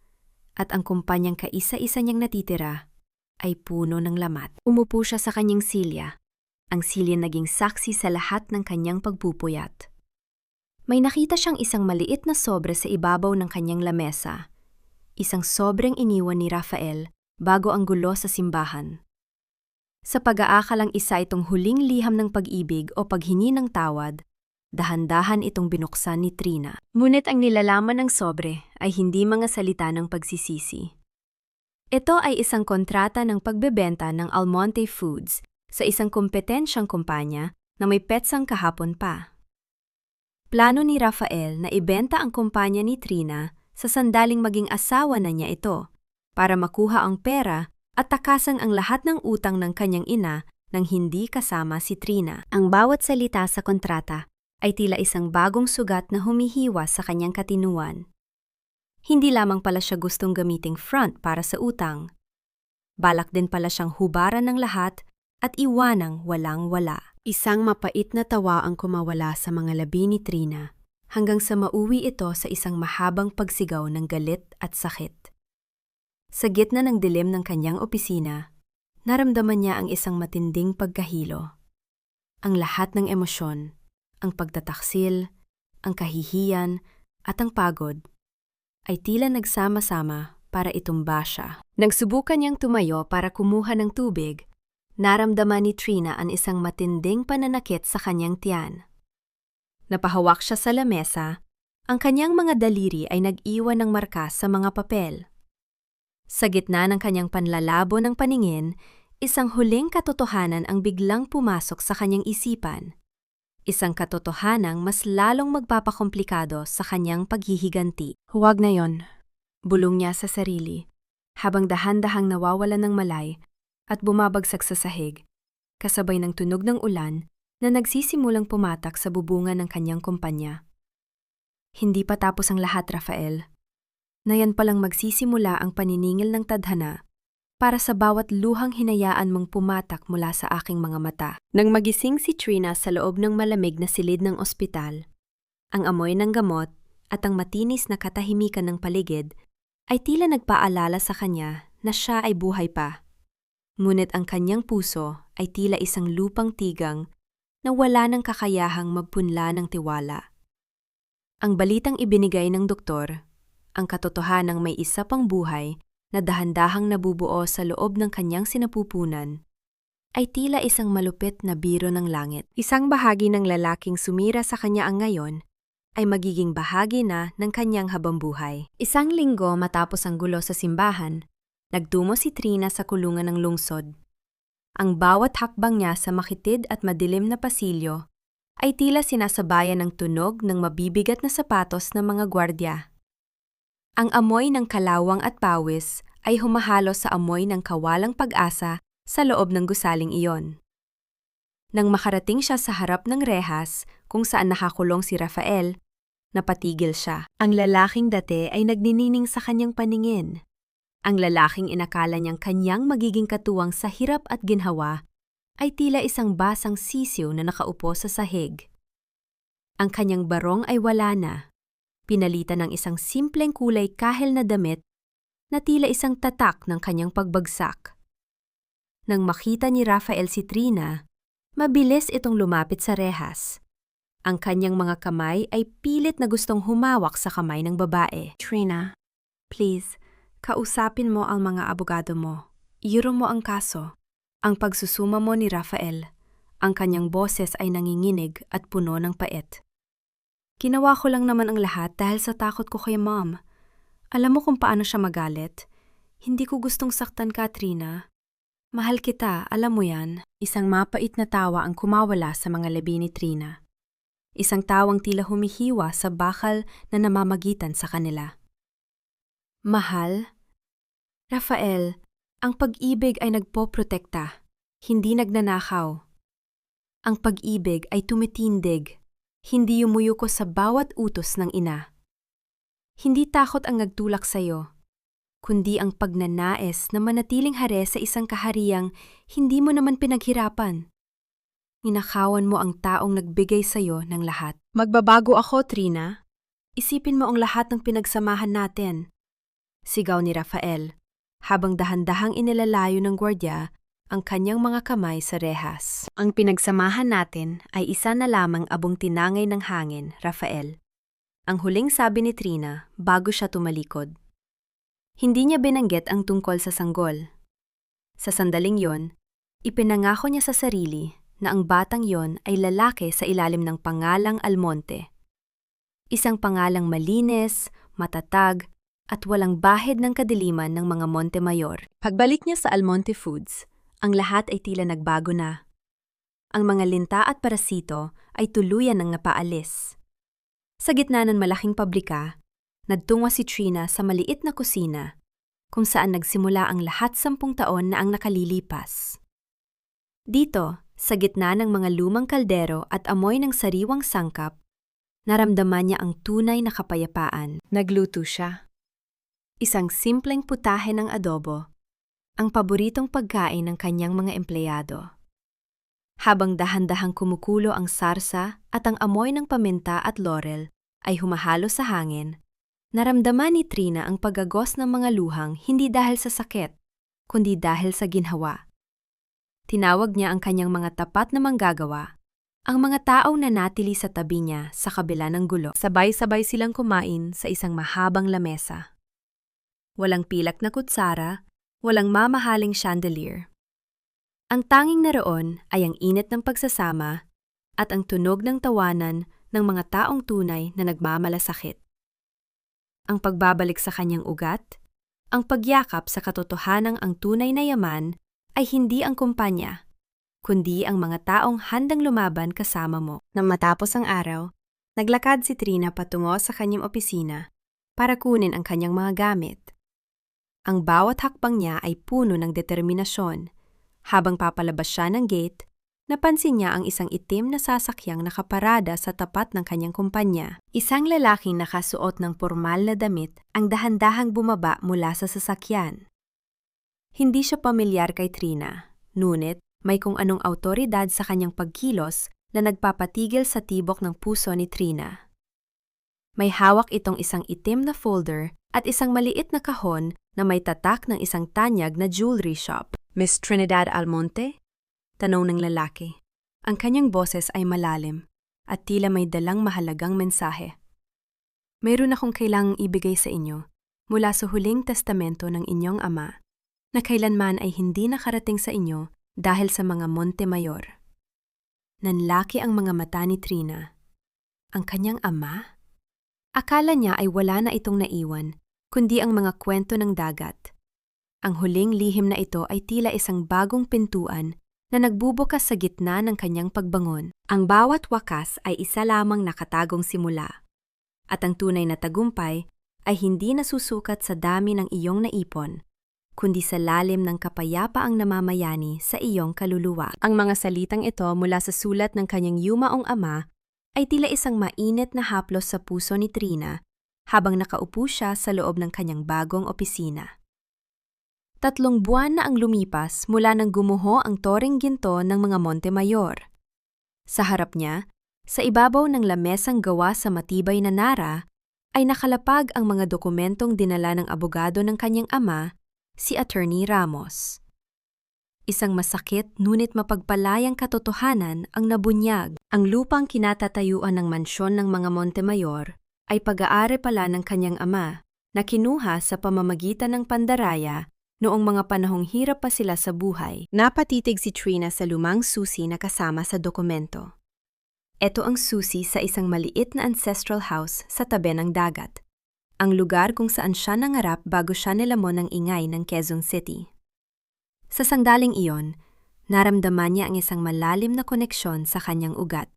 Speaker 1: At ang kumpanyang kaisa-isa niyang natitira ay puno ng lamat. Umupo siya sa kanyang silya. Ang silya naging saksi sa lahat ng kanyang pagpupuyat. May nakita siyang isang maliit na sobre sa ibabaw ng kanyang lamesa. Isang sobreng iniwan ni Rafael bago ang gulo sa simbahan. Sa pag-aakalang isa itong huling liham ng pag-ibig o paghingi ng tawad, dahan-dahan itong binuksan ni Trina. Ngunit ang nilalaman ng sobre ay hindi mga salita ng pagsisisi. Ito ay isang kontrata ng pagbebenta ng Almonte Foods sa isang kompetensyang kumpanya na may petsang kahapon pa. Plano ni Rafael na ibenta ang kumpanya ni Trina sa sandaling maging asawa na niya ito para makuha ang pera at takasan ang lahat ng utang ng kanyang ina nang hindi kasama si Trina. Ang bawat salita sa kontrata ay tila isang bagong sugat na humihiwa sa kanyang katinuan. Hindi lamang pala siya gustong gamiting front para sa utang. Balak din pala siyang hubaran ng lahat at iwanang walang-wala. Isang mapait na tawa ang kumawala sa mga labi ni Trina hanggang sa mauwi ito sa isang mahabang pagsigaw ng galit at sakit. Sa gitna ng dilim ng kanyang opisina, naramdaman niya ang isang matinding pagkahilo. Ang lahat ng emosyon, ang pagtataksil, ang kahihiyan at ang pagod ay tila nagsama-sama para itumba siya. Nang subukan niyang tumayo para kumuha ng tubig, naramdaman ni Trina ang isang matinding pananakit sa kanyang tiyan. Napahawak siya sa lamesa, ang kanyang mga daliri ay nag-iwan ng marka sa mga papel. Sa gitna ng kanyang panlalabo ng paningin, isang huling katotohanan ang biglang pumasok sa kanyang isipan. Isang katotohanang mas lalong magpapakomplikado sa kanyang paghihiganti. Huwag na yon, bulong niya sa sarili, habang dahan-dahang nawawalan ng malay at bumabagsak sa sahig, kasabay ng tunog ng ulan na nagsisimulang pumatak sa bubungan ng kanyang kumpanya. Hindi pa tapos ang lahat, Rafael. Na yan palang magsisimula ang paniningil ng tadhana para sa bawat luhang hinayaan mong pumatak mula sa aking mga mata. Nang magising si Trina sa loob ng malamig na silid ng ospital, ang amoy ng gamot at ang matinis na katahimikan ng paligid ay tila nagpaalala sa kanya na siya ay buhay pa. Ngunit ang kanyang puso ay tila isang lupang tigang na wala ng kakayahang magpunla ng tiwala. Ang balitang ibinigay ng doktor, ang katotohanang may isa pang buhay na dahan-dahang nabubuo sa loob ng kanyang sinapupunan, ay tila isang malupit na biro ng langit. Isang bahagi ng lalaking sumira sa kanya ang ngayon ay magiging bahagi na ng kanyang habambuhay. Isang linggo matapos ang gulo sa simbahan, nagtungo si Trina sa kulungan ng lungsod. Ang bawat hakbang niya sa makitid at madilim na pasilyo ay tila sinasabayan ng tunog ng mabibigat na sapatos ng mga gwardya. Ang amoy ng kalawang at pawis ay humahalo sa amoy ng kawalang pag-asa sa loob ng gusaling iyon. Nang makarating siya sa harap ng rehas kung saan nakakulong si Rafael, napatigil siya. Ang lalaking dati ay nagnining sa kanyang paningin. Ang lalaking inakala niyang kanyang magiging katuwang sa hirap at ginhawa ay tila isang basang sisiw na nakaupo sa sahig. Ang kanyang barong ay wala na. Pinalitan ng isang simpleng kulay kahel na damit na tila isang tatak ng kanyang pagbagsak. Nang makita ni Rafael si Trina, mabilis itong lumapit sa rehas. Ang kanyang mga kamay ay pilit na gustong humawak sa kamay ng babae. Trina, please, kausapin mo ang mga abogado mo. Iuro mo ang kaso. Ang pagsusuma mo ni Rafael, ang kanyang boses ay nanginginig at puno ng pait. Ginawa ko lang naman ang lahat dahil sa takot ko kay Mom. Alam mo kung paano siya magalit? Hindi ko gustong saktan ka, Trina. Mahal kita, alam mo yan.
Speaker 2: Isang mapait na tawa ang kumawala sa mga labi ni Trina. Isang tawang tila humihiwa sa bakal na namamagitan sa kanila.
Speaker 1: Mahal? Rafael, ang pag-ibig ay nagpoprotekta, hindi nagnanakaw. Ang pag-ibig ay tumitindig, hindi yumuyuko sa bawat utos ng ina. Hindi takot ang nagtulak sa'yo, kundi ang pagnanais na manatiling hare sa isang kahariang hindi mo naman pinaghirapan. Ninakawan mo ang taong nagbigay sa'yo ng lahat.
Speaker 2: Magbabago ako, Trina. Isipin mo ang lahat ng pinagsamahan natin.
Speaker 1: Sigaw ni Rafael, habang dahan-dahang inilalayo ng gwardya ang kanyang mga kamay sa rehas.
Speaker 2: Ang pinagsamahan natin ay isa na lamang abong tinangay ng hangin, Rafael.
Speaker 1: Ang huling sabi ni Trina bago siya tumalikod. Hindi niya binanggit ang tungkol sa sanggol. Sa sandaling yon, ipinangako niya sa sarili na ang batang yon ay lalaki sa ilalim ng pangalang Almonte. Isang pangalang malinis, matatag, at walang bahid ng kadiliman ng mga Montemayor.
Speaker 2: Pagbalik niya sa Almonte Foods, ang lahat ay tila nagbago na.
Speaker 1: Ang mga linta at parasito ay tuluyan ng napaalis. Sa gitna ng malaking pabrika, nagtungo si Trina sa maliit na kusina, kung saan nagsimula ang lahat 10 taon na ang nakalilipas. Dito, sa gitna ng mga lumang kaldero at amoy ng sariwang sangkap, naramdaman niya ang tunay na kapayapaan.
Speaker 2: Nagluto siya.
Speaker 1: Isang simpleng putahe ng adobo, ang paboritong pagkain ng kanyang mga empleyado. Habang dahan-dahang kumukulo ang sarsa at ang amoy ng paminta at laurel ay humahalo sa hangin, naramdaman ni Trina ang pagagos ng mga luhang hindi dahil sa sakit, kundi dahil sa ginhawa. Tinawag niya ang kanyang mga tapat na manggagawa, ang mga taong nanatili sa tabi niya sa kabila ng gulo.
Speaker 2: Sabay-sabay silang kumain sa isang mahabang lamesa.
Speaker 1: Walang pilak na kutsara, walang mamahaling chandelier. Ang tanging naroon ay ang init ng pagsasama at ang tunog ng tawanan ng mga taong tunay na nagmamalasakit. Ang pagbabalik sa kanyang ugat, ang pagyakap sa katotohanang ang tunay na yaman ay hindi ang kumpanya, kundi ang mga taong handang lumaban kasama mo.
Speaker 2: Nang matapos ang araw, naglakad si Trina patungo sa kanyang opisina para kunin ang kanyang mga gamit.
Speaker 1: Ang bawat hakbang niya ay puno ng determinasyon. Habang papalabas siya ng gate, napansin niya ang isang itim na sasakyang nakaparada sa tapat ng kanyang kumpanya. Isang lalaking nakasuot ng pormal na damit ang dahan-dahang bumaba mula sa sasakyan. Hindi siya pamilyar kay Trina, ngunit may kung anong awtoridad sa kanyang pagkilos na nagpapatigil sa tibok ng puso ni Trina. May hawak itong isang itim na folder at isang maliit na kahon na may tatak ng isang tanyag na jewelry shop.
Speaker 2: Miss Trinidad Almonte?
Speaker 1: Tanong ng lalaki. Ang kanyang boses ay malalim at tila may dalang mahalagang mensahe. Mayroon akong kailangang ibigay sa inyo mula sa huling testamento ng inyong ama na kailanman ay hindi nakarating sa inyo dahil sa mga Montemayor. Nanlaki ang mga mata ni Trina. Ang kanyang ama? Akala niya ay wala na itong naiwan, kundi ang mga kwento ng dagat. Ang huling lihim na ito ay tila isang bagong pintuan na nagbubukas sa gitna ng kanyang pagbangon. Ang bawat wakas ay isa lamang nakatagong simula. At ang tunay na tagumpay ay hindi nasusukat sa dami ng iyong naipon, kundi sa lalim ng kapayapaang namamayani sa iyong kaluluwa. Ang mga salitang ito mula sa sulat ng kanyang yumaong ama ay tila isang mainit na haplos sa puso ni Trina habang nakaupo siya sa loob ng kanyang bagong opisina. 3 buwan na ang lumipas mula nang gumuho ang toreng ginto ng mga Montemayor. Sa harap niya, sa ibabaw ng lamesang gawa sa matibay na nara, ay nakalapag ang mga dokumentong dinala ng abogado ng kanyang ama, si Attorney Ramos. Isang masakit ngunit mapagpalayang katotohanan ang nabunyag. Ang lupang kinatatayuan ng mansyon ng mga Montemayor ay pag-aari pala ng kanyang ama na kinuha sa pamamagitan ng pandaraya noong mga panahong hirap pa sila sa buhay. Napatitig si Trina sa lumang susi na kasama sa dokumento. Ito ang susi sa isang maliit na ancestral house sa tabi ng dagat. ang lugar kung saan siya nangarap bago siya nilamon ng ingay ng Quezon City. Sa sangdaling iyon, naramdaman niya ang isang malalim na koneksyon sa kanyang ugat.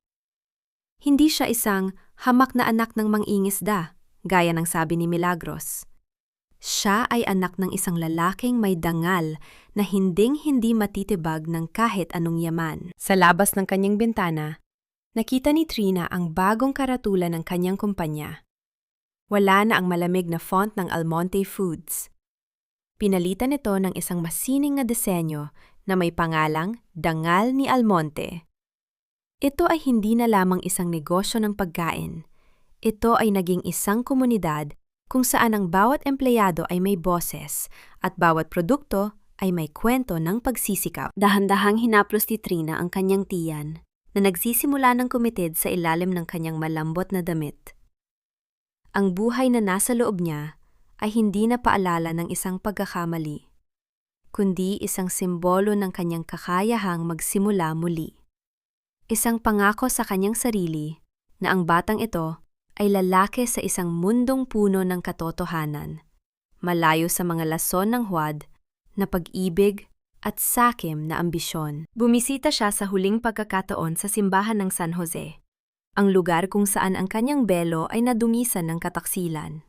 Speaker 1: Hindi siya isang hamak na anak ng mangingisda, gaya ng sabi ni Milagros. Siya ay anak ng isang lalaking may dangal na hinding-hindi matitibag ng kahit anong yaman. Sa labas ng kanyang bintana, nakita ni Trina ang bagong karatulan ng kanyang kumpanya. Wala na ang malamig na font ng Almonte Foods. Pinalitan ito ng isang masining na disenyo na may pangalang Dangal ni Almonte. Ito ay hindi na lamang isang negosyo ng pagkain. Ito ay naging isang komunidad kung saan ang bawat empleyado ay may boses at bawat produkto ay may kwento ng pagsisikap. Dahan-dahang hinaplos ni Trina ang kanyang tiyan na nagsisimula ng kumitid sa ilalim ng kanyang malambot na damit. Ang buhay na nasa loob niya ay hindi na paalala ng isang pagkakamali, kundi isang simbolo ng kanyang kakayahang magsimula muli. Isang pangako sa kanyang sarili na ang batang ito ay lalaki sa isang mundong puno ng katotohanan, malayo sa mga lason ng huwad na pag-ibig at sakim na ambisyon. Bumisita siya sa huling pagkakataon sa simbahan ng San Jose, ang lugar kung saan ang kanyang belo ay nadungisan ng kataksilan.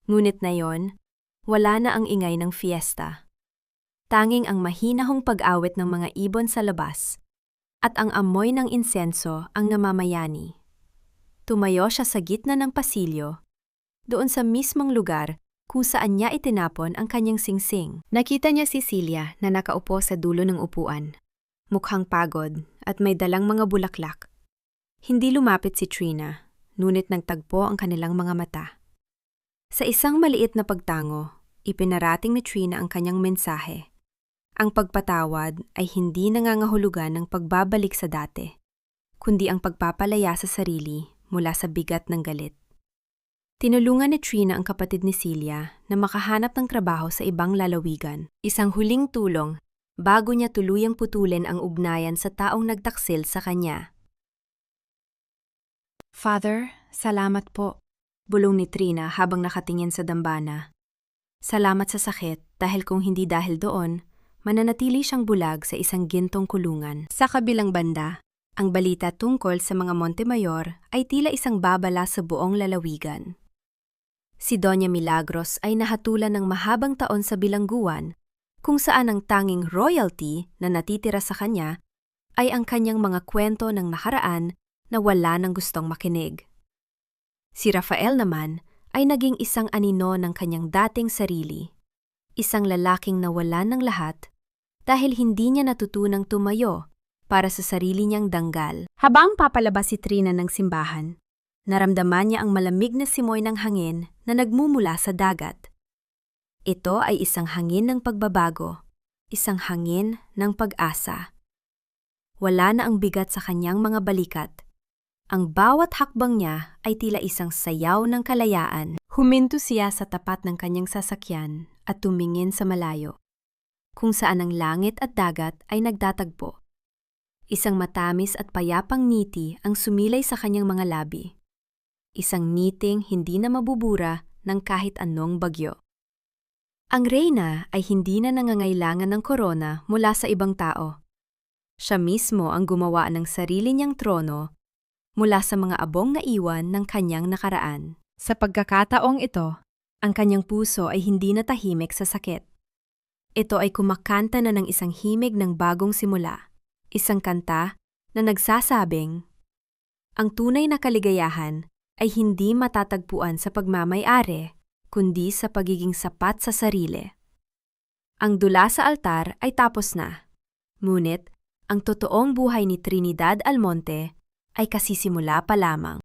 Speaker 1: Ngunit na yon, wala na ang ingay ng fiesta. Tanging ang mahinahong pag-awit ng mga ibon sa labas at ang amoy ng insenso ang namamayani. Tumayo siya sa gitna ng pasilyo, doon sa mismong lugar kung saan niya itinapon ang kanyang singsing. Nakita niya si Celia na nakaupo sa dulo ng upuan, mukhang pagod at may dalang mga bulaklak. Hindi lumapit si Trina, ngunit nagtagpo ang kanilang mga mata. Sa isang maliit na pagtango, ipinarating ni Trina ang kanyang mensahe. Ang pagpatawad ay hindi nangangahulugan ng pagbabalik sa dati, kundi ang pagpapalaya sa sarili mula sa bigat ng galit. Tinulungan ni Trina ang kapatid ni Celia na makahanap ng trabaho sa ibang lalawigan, isang huling tulong bago niya tuluyang putulin ang ugnayan sa taong nagtaksil sa kanya.
Speaker 2: Father, salamat po, bulong ni Trina habang nakatingin sa dambana. Salamat sa sakit dahil kung hindi dahil doon, mananatili siyang bulag sa isang gintong kulungan. Sa kabilang banda, ang balita tungkol sa mga Montemayor ay tila isang babala sa buong lalawigan. Si Doña Milagros ay nahatulan ng mahabang taon sa bilangguan kung saan ang tanging royalty na natitira sa kanya ay ang kanyang mga kwento ng nakaraan na wala nang gustong makinig. Si Rafael naman ay naging isang anino ng kanyang dating sarili, isang lalaking nawalan ng lahat dahil hindi niya natutunang tumayo para sa sarili niyang danggal. Habang papalabas si Trina ng simbahan, naramdaman niya ang malamig na simoy ng hangin na nagmumula sa dagat. Ito ay isang hangin ng pagbabago, isang hangin ng pag-asa. Wala na ang bigat sa kanyang mga balikat. Ang bawat hakbang niya ay tila isang sayaw ng kalayaan. Huminto siya sa tapat ng kanyang sasakyan at tumingin sa malayo, kung saan ang langit at dagat ay nagtatagpo. Isang matamis at payapang ngiti ang sumilay sa kanyang mga labi. Isang ngiting hindi na mabubura ng kahit anong bagyo. Ang reyna ay hindi na nangangailangan ng korona mula sa ibang tao. Siya mismo ang gumawa ng sarili niyang trono mula sa mga abong na iwan ng kanyang nakaraan. Sa pagkakataong ito, ang kanyang puso ay hindi na tahimik sa sakit. Ito ay kumakanta na ng isang himig ng bagong simula, isang kanta na nagsasabing, ang tunay na kaligayahan ay hindi matatagpuan sa pagmamay-ari, kundi sa pagiging sapat sa sarili. Ang dula sa altar ay tapos na, ngunit ang totoong buhay ni Trinidad Almonte ay kasisimula pa lamang.